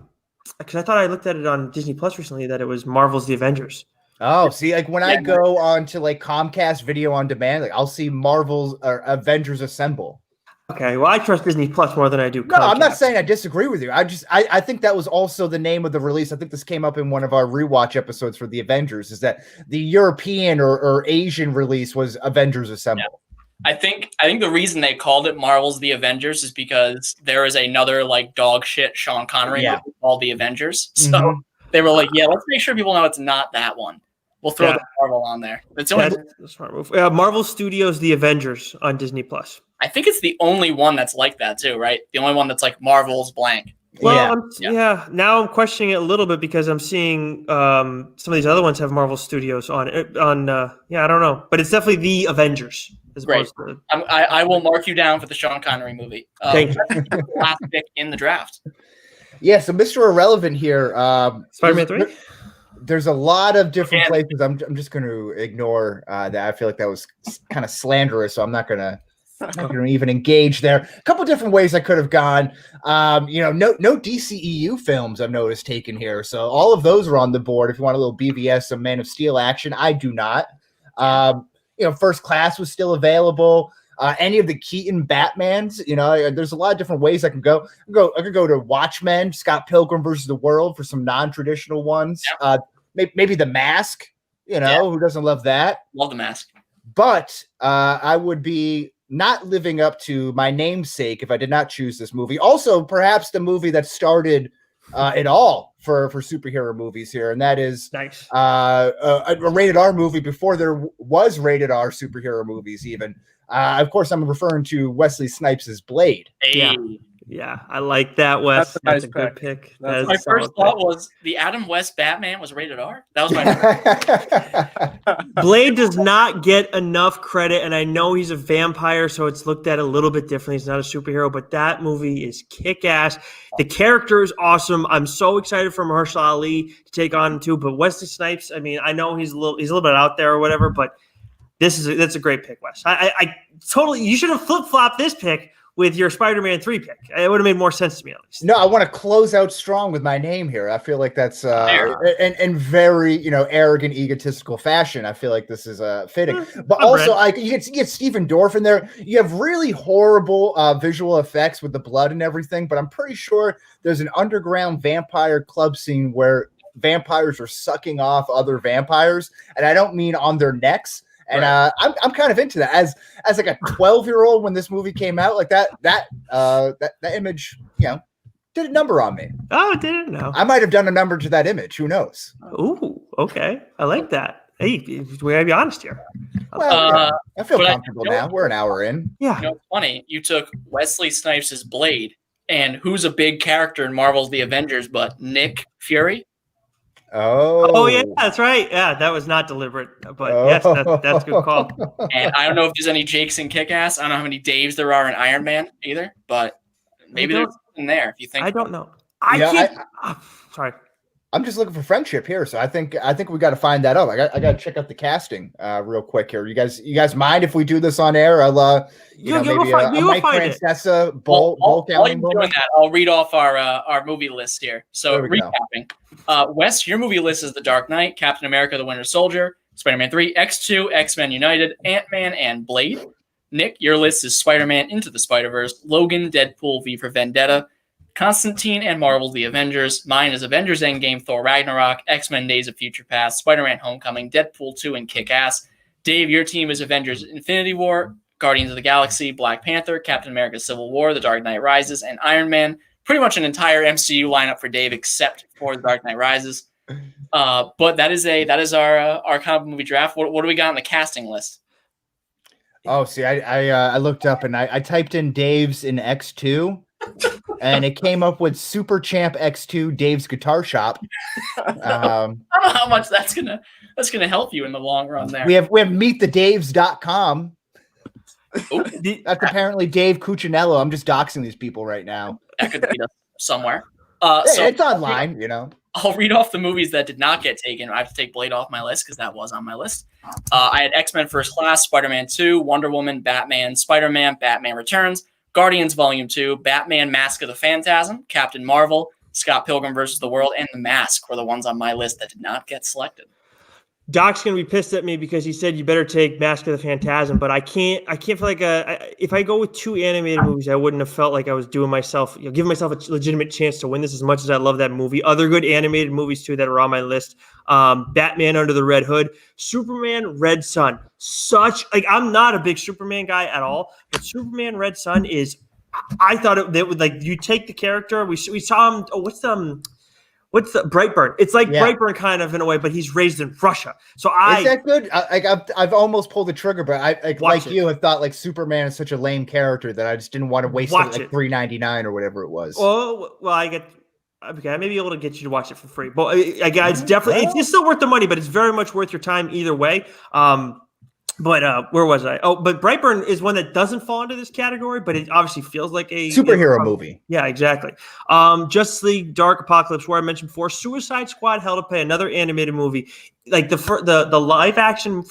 because I thought I looked at it on Disney Plus recently, that it was Marvel's The Avengers. Oh, see, like when I go on to like Comcast Video on Demand, like I'll see Marvel's or Avengers Assemble. Okay, well, I trust Disney Plus more than I do Comcast. No, I'm not saying I disagree with you. I think that was also the name of the release. I think this came up in one of our rewatch episodes for the Avengers, is that the European or Asian release was Avengers Assemble. Yeah. I think the reason they called it Marvel's The Avengers is because there is another like dog shit Sean Connery movie called The Avengers. So they were like, let's make sure people know it's not that one. We'll throw the Marvel on there. That's a smart move. Marvel Studios The Avengers on Disney Plus. I think it's the only one that's like that too, right? The only one that's like Marvel's blank. Well, now I'm questioning it a little bit because I'm seeing some of these other ones have Marvel Studios on it. I don't know, but it's definitely The Avengers. Great. I will mark you down for the Sean Connery movie. Thank you. Last pick in the draft. Yeah, so Mr. Irrelevant here. Spider-Man 3? There's a lot of different places. I'm just going to ignore that. I feel like that was kind of slanderous, so I'm not going to even engage there. A couple different ways I could have gone. No DCEU films I've noticed taken here, so all of those are on the board. If you want a little BVS, some Man of Steel action, I do not. First Class was still available. Any of the Keaton Batmans, there's a lot of different ways I can go. I could go to Watchmen, Scott Pilgrim versus the World for some non-traditional ones. Yep. Maybe The Mask, who doesn't love that? Love The Mask. But I would be not living up to my namesake if I did not choose this movie. Also, perhaps the movie that started it all for superhero movies here, and that is nice. A rated R movie before there was rated R superhero movies even. Of course, I'm referring to Wesley Snipes' Blade. Yeah, I like that, Wes. That's a good pick. My first thought was the Adam West Batman was rated R. That was my Blade does not get enough credit, and I know he's a vampire, so it's looked at a little bit differently. He's not a superhero, but that movie is kick-ass. The character is awesome. I'm so excited for Mahershala Ali to take on him too. But Wesley Snipes, I mean, I know he's a little bit out there or whatever, but that's a great pick, Wes. I totally, you should have flip-flopped this pick with your Spider-Man 3 pick. It would have made more sense to me, at least. No, I want to close out strong with my name here. I feel like that's in very, arrogant, egotistical fashion. I feel like this is fitting. But also, you get Stephen Dorff in there. You have really horrible visual effects with the blood and everything, but I'm pretty sure there's an underground vampire club scene where vampires are sucking off other vampires, and I don't mean on their necks. And I'm kind of into that as like a 12-year-old when this movie came out, like that image, did a number on me. Oh, I didn't know. I might have done a number to that image. Who knows? Ooh, okay. I like that. Hey, we gotta be honest here. Well, I feel comfortable now. We're an hour in. Yeah. It's funny. You took Wesley Snipes' Blade, and who's a big character in Marvel's The Avengers but Nick Fury? Oh yeah, that's right. Yeah, that was not deliberate, but yes, that's a good call. And I don't know if there's any Jakes in Kick-Ass. I don't know how many Daves there are in Iron Man either, but maybe there's in there if you think. I don't know. Sorry. I'm just looking for friendship here, so I think we got to find that out. I got to check out the casting real quick here. You guys mind if we do this on air? I'll maybe a Mike Francesa bowl while you're doing that, I'll read off our movie list here. So recapping, Wes, your movie list is The Dark Knight, Captain America: The Winter Soldier, Spider-Man 3, X2, X-Men United, Ant-Man, and Blade. Nick, your list is Spider-Man: Into the Spider-Verse, Logan, Deadpool, V for Vendetta, Constantine, and Marvel's The Avengers. Mine is Avengers Endgame, Thor Ragnarok, X-Men Days of Future Past, Spider-Man Homecoming, Deadpool 2, and Kick-Ass. Dave, your team is Avengers Infinity War, Guardians of the Galaxy, Black Panther, Captain America Civil War, The Dark Knight Rises, and Iron Man. Pretty much an entire MCU lineup for Dave except for The Dark Knight Rises. But that is our kind of movie draft. What do we got on the casting list? Oh, see, I looked up and I typed in Dave's in X2. And it came up with Super Champ X2 Dave's Guitar Shop. I don't know how much that's gonna help you in the long run there. We have meetthedaves.com. That's apparently Dave Cuccinello. I'm just doxing these people right now. That could be somewhere. So it's online, I'll read off the movies that did not get taken. I have to take Blade off my list because that was on my list. I had X-Men First Class, Spider-Man 2, Wonder Woman, Batman, Spider-Man, Batman Returns, Guardians Volume 2, Batman Mask of the Phantasm, Captain Marvel, Scott Pilgrim vs. the World, and The Mask were the ones on my list that did not get selected. Doc's gonna be pissed at me because he said you better take Mask of the Phantasm, but I can't feel like if I go with two animated movies, I wouldn't have felt like I was doing myself, giving myself a legitimate chance to win this as much as I love that movie. Other good animated movies too that are on my list: Batman Under the Red Hood, Superman Red Sun. I'm not a big Superman guy at all, but Superman Red Sun is. I thought that would you take the character. We saw him. What's the Brightburn? It's like Brightburn kind of in a way, but he's raised in Russia. So is that good? I've almost pulled the trigger, but I have thought Superman is such a lame character that I just didn't want to waste it at $3.99 or whatever it was. Oh well, I may be able to get you to watch it for free, but it's definitely it's still worth the money, but it's very much worth your time either way. But where was I? Oh, but Brightburn is one that doesn't fall into this category, but it obviously feels like a superhero movie. Yeah, exactly. Justice League Dark Apocalypse, where I mentioned before, Suicide Squad, Hell to Pay, another animated movie. Like the first live action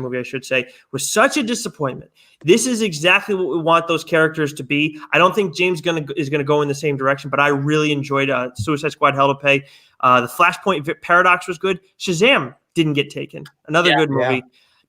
movie, I should say, was such a disappointment. This is exactly what we want those characters to be. I don't think James is gonna go in the same direction, but I really enjoyed Suicide Squad, Hell to Pay. The Flashpoint Paradox was good. Shazam didn't get taken. Another good movie. Yeah.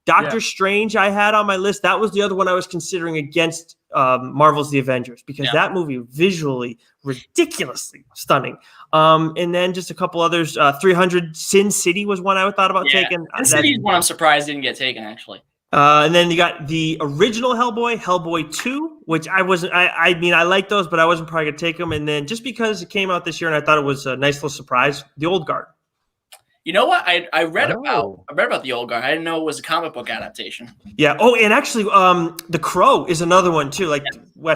Doctor Strange I had on my list. That was the other one I was considering against Marvel's The Avengers because that movie visually ridiculously stunning. And then just a couple others. 300 Sin City was one I thought about taking. Sin City is one I'm surprised didn't get taken actually. And then you got the original Hellboy, Hellboy 2, which I wasn't. I mean, I like those, but I wasn't probably gonna take them. And then just because it came out this year, and I thought it was a nice little surprise, The Old Guard. You know what? I read about The Old Guard. I didn't know it was a comic book adaptation. Yeah. Oh, and actually, The Crow is another one too. Like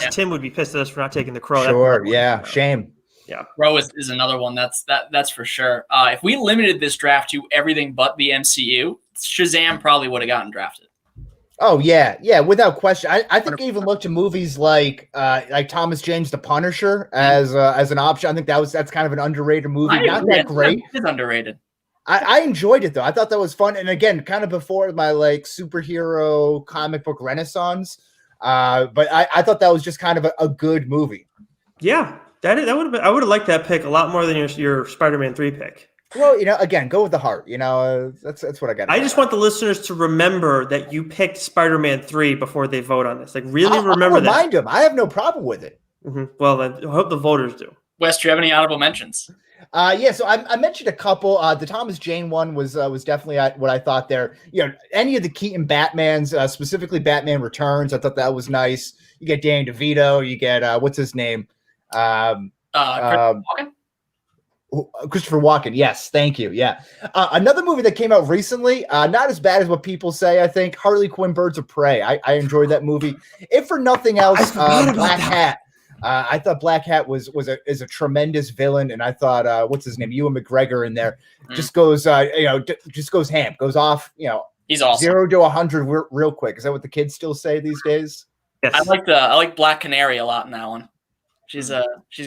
Tim would be pissed at us for not taking The Crow. Sure. Yeah. Shame. Yeah. Crow is another one. That's for sure. If we limited this draft to everything but the MCU, Shazam probably would have gotten drafted. Oh yeah, without question. I think I even looked to movies like Thomas Jane's The Punisher as an option. I think that's kind of an underrated movie. Not that great. It's underrated. I enjoyed it though. I thought that was fun. And again, kind of before my like superhero comic book renaissance. But I thought that was just kind of a good movie. Yeah, that would have been. I would have liked that pick a lot more than your Spider-Man 3 pick. Well, again, go with the heart. That's what I got. I just want the listeners to remember that you picked Spider-Man 3 before they vote on this. Like, really remember I'll remind them. I have no problem with it. Mm-hmm. Well, then I hope the voters do. Wes, do you have any honorable mentions? Yeah, so I mentioned a couple. The Thomas Jane one was definitely what I thought there. Any of the Keaton Batmans, specifically Batman Returns, I thought that was nice. You get Danny DeVito. You get what's his name? Christopher Walken. Yes, thank you. Yeah, another movie that came out recently, not as bad as what people say. I think Harley Quinn: Birds of Prey. I enjoyed that movie. If for nothing else, Black Hat. I thought Black Hat is a tremendous villain, and I thought what's his name, Ewan McGregor in there, just goes just goes ham, goes off. He's awesome. 0 to 100 real quick. Is that what the kids still say these days? Yes. I like Black Canary a lot in that one. She's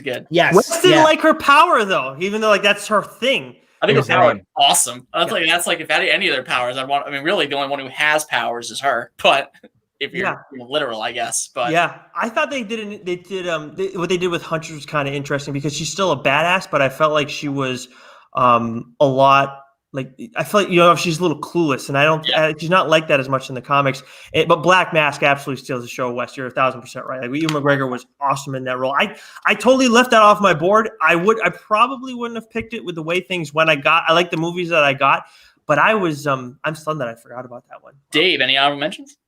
good. Yes. Wes didn't like her power though, even though like that's her thing. I think her power is awesome. That's like if I had any of their powers, I'd want. I mean, really, the only one who has powers is her. But if you're literal, I guess. But yeah, I thought what they did with Huntress was kind of interesting because she's still a badass, but I felt like she was a lot. Like I feel like she's a little clueless, and she's not like that as much in the comics. But Black Mask absolutely steals the show. Wes, you're 1,000% right. Like Ewan McGregor was awesome in that role. I totally left that off my board. I probably wouldn't have picked it with the way things went. I like the movies that I got, but I was I'm stunned that I forgot about that one. Dave, any honorable mentions?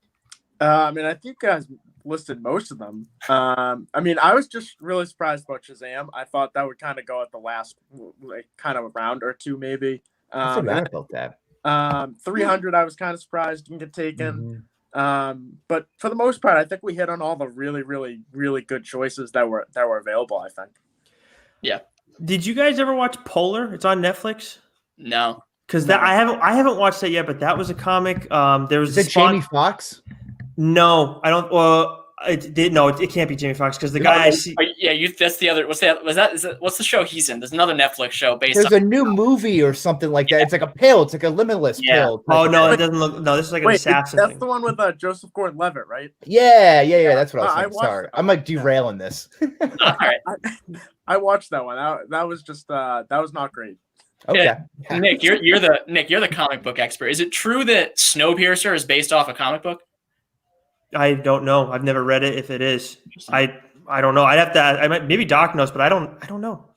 I mean, I think you guys listed most of them. I mean, I was just really surprised about Shazam. I thought that would kind of go at the last, like, kind of a round or two, maybe. I forgot about that. 300, I was kind of surprised didn't get taken. But for the most part, I think we hit on all the really, really, really good choices that were available, I think. Yeah. Did you guys ever watch Polar? It's on Netflix. No. Because I haven't watched that yet, but that was a comic. There was Is it Jamie Foxx? No, I don't. Well, it can't be Jamie Foxx because the guy I see. That's the other. What's the show he's in? There's another Netflix show based. There's a new movie or something like that. It's like a pill. It's like a limitless pill. Oh no, it doesn't look. No, this is like an assassin. That's thing. the one with Joseph Gordon-Levitt, right? Yeah. That's what I was saying. Sorry, I'm like derailing this. All right. I watched that one. That was just that was not great. Okay. Yeah. Nick, you're the comic book expert. Is it true that Snowpiercer is based off a comic book? I don't know. I've never read it. If it is, I don't know. I'd have to. Maybe Doc knows, but I don't know.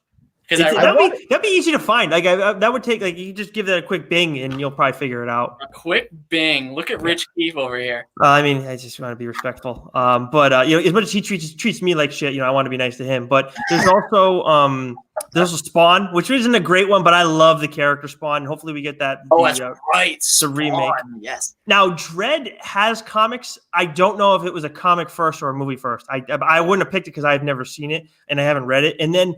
Because that'd be easy to find. Like that would take you just give that a quick bing and you'll probably figure it out. A quick bing. Look at Rich Keefe over here. I mean, I just want to be respectful. But as much as he treats me like shit, I want to be nice to him. But there's also there's a Spawn, which isn't a great one, but I love the character Spawn. Hopefully, we get that. That's right. The remake. Yes. Now, Dredd has comics. I don't know if it was a comic first or a movie first. I wouldn't have picked it because I've never seen it and I haven't read it. And then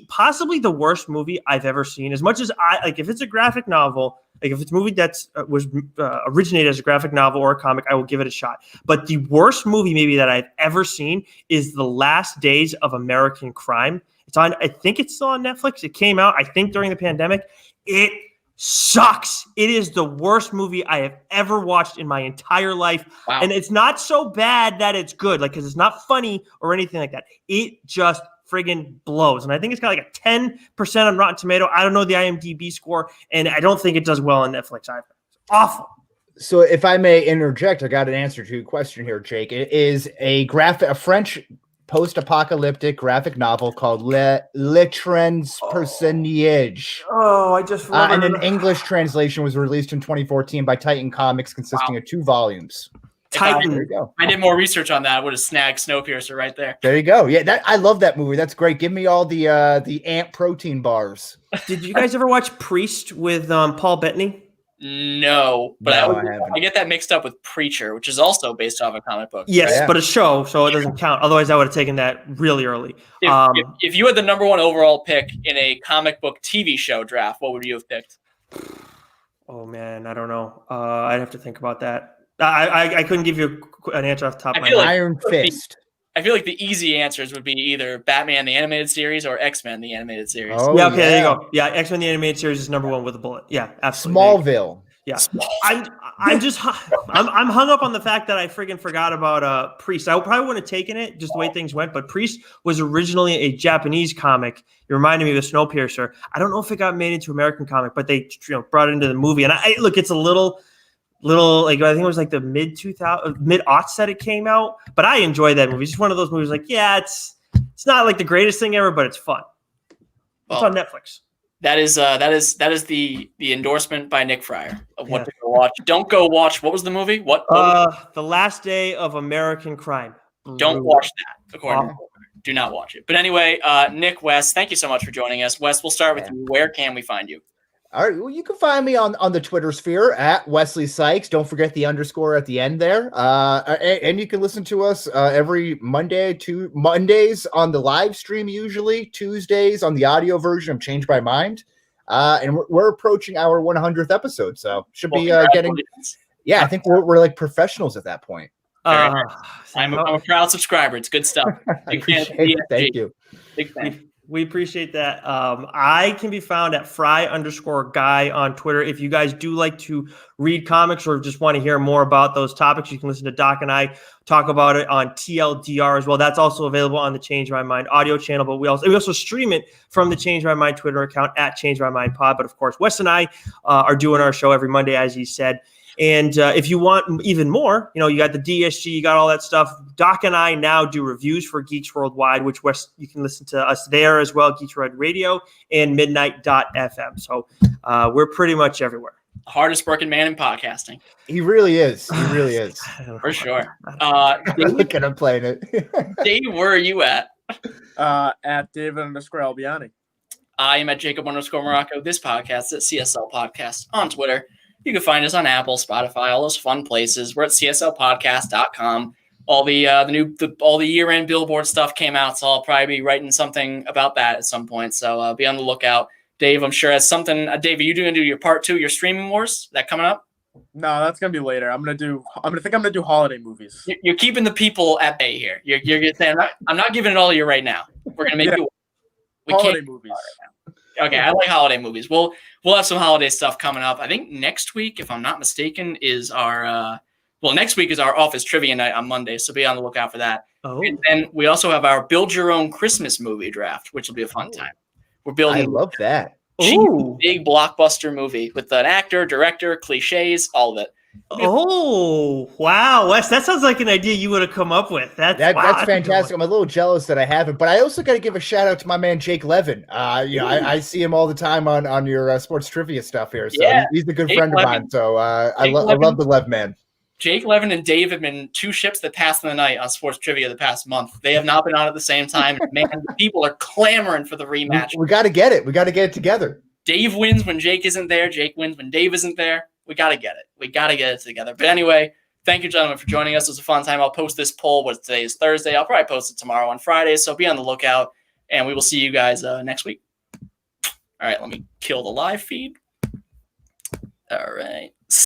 possibly the worst movie I've ever seen. As much as if it's a graphic novel, like if it's a movie that's was originated as a graphic novel or a comic, I will give it a shot. But the worst movie maybe that I've ever seen is The Last Days of American Crime. I think it's still on Netflix. It came out, I think, during the pandemic. It sucks. It is the worst movie I have ever watched in my entire life. Wow. And it's not so bad that it's good, because it's not funny or anything like that. It just friggin' blows. And I think it's got like a 10% on Rotten Tomato. I don't know the IMDb score, and I don't think it does well on Netflix either. It's awful. So if I may interject, I got an answer to your question here, Jake. It is a French post-apocalyptic graphic novel called Le Trans Personnage. Oh, I just and an English translation was released in 2014 by Titan Comics, consisting of 2 volumes. Titan. There you go. I did more research on that. I would have snagged Snowpiercer right there. There you go. Yeah, I love that movie. That's great. Give me all the ant protein bars. Did you guys ever watch Priest with Paul Bettany? No, but No, I get that mixed up with Preacher, which is also based off a comic book. Yes, Yeah. but a show, so it doesn't count. Otherwise, I would have taken that really early. If you had the number 1 overall pick in a comic book TV show draft, what would you have picked? Oh man, I don't know. I'd have to think about that. I couldn't give you an answer off the top of my head. Iron Fist. I feel like the easy answers would be either Batman the Animated Series or X-Men the Animated Series. Oh, yeah, okay, there you go. Yeah, X-Men the Animated Series is number 1 with a bullet. Yeah, absolutely. Smallville. Yeah, I'm just I'm hung up on the fact that I friggin' forgot about Priest. I probably wouldn't have taken it just the way things went, but Priest was originally a Japanese comic. It reminded me of Snowpiercer. I don't know if it got made into American comic, but they brought it into the movie. And I look, it's a little like I think it was like the mid aughts that it came out, but I enjoyed that movie. It's just one of those movies like, yeah, it's not like the greatest thing ever, but it's fun. It's on Netflix. That is the endorsement by Nick Friar of what to go watch. Don't go watch. What was the movie? What The Last Day of American Crime. Don't watch that. According to do not watch it. But anyway, Nick, Wes, thank you so much for joining us. Wes, we'll start with you. Where can we find you? All right. Well, you can find me on the Twitter sphere at Wesley Sykes. Don't forget the underscore at the end there. And you can listen to us every Mondays on the live stream, usually Tuesdays on the audio version of Change My Mind. And we're approaching our 100th episode, so should be getting. Yeah, I think we're like professionals at that point. I'm a proud subscriber. It's good stuff. Thank you. Big fan. We appreciate that. I can be found at Fry_Guy on Twitter. If you guys do like to read comics or just want to hear more about those topics, you can listen to Doc and I talk about it on TLDR as well. That's also available on the Change My Mind audio channel, but we also stream it from the Change My Mind Twitter account at Change My Mind Pod. But of course, Wes and I are doing our show every Monday, as he said. And if you want even more, you got the DSG, you got all that stuff. Doc and I now do reviews for Geeks Worldwide, which you can listen to us there as well, Geeks World Radio and Midnight.fm. So we're pretty much everywhere. Hardest working man in podcasting. He really is. For sure. Look at him playing it. Dave, where are you at? At David_Albiani. I am at Jacob_Morocco. This podcast is at CSL Podcast on Twitter. You can find us on Apple, Spotify, all those fun places. We're at cslpodcast.com. All the year-end Billboard stuff came out, so I'll probably be writing something about that at some point. So be on the lookout. Dave, I'm sure has something. Dave, are you going to do your part 2, your streaming wars? Is that coming up? No, that's gonna be later. I'm gonna do holiday movies. You're keeping the people at bay here. You're gonna say I'm not giving it all to you right now. We're gonna make you. Holiday movies. Okay, I like holiday movies. We'll have some holiday stuff coming up. I think next week, if I'm not mistaken, is our next week is our office trivia night on Monday, so be on the lookout for that. Oh. And then we also have our Build Your Own Christmas movie draft, which will be a fun time. We're building. I love that. Big blockbuster movie with an actor, director, cliches, all of it. Oh, wow. Wes, that sounds like an idea you would have come up with. That's fantastic. I'm a little jealous that I haven't, but I also got to give a shout out to my man, Jake Levin. I see him all the time on your sports trivia stuff here. So he's a good friend of mine. So I love the Lev man. Jake Levin and Dave have been 2 ships that passed in the night on sports trivia the past month. They have not been on at the same time. Man, the people are clamoring for the rematch. We got to get it. We got to get it together. Dave wins when Jake isn't there. Jake wins when Dave isn't there. We got to get it. We got to get it together. But anyway, thank you, gentlemen, for joining us. It was a fun time. I'll post this poll. Today is Thursday. I'll probably post it tomorrow on Friday. So be on the lookout, and we will see you guys next week. All right, let me kill the live feed. All right.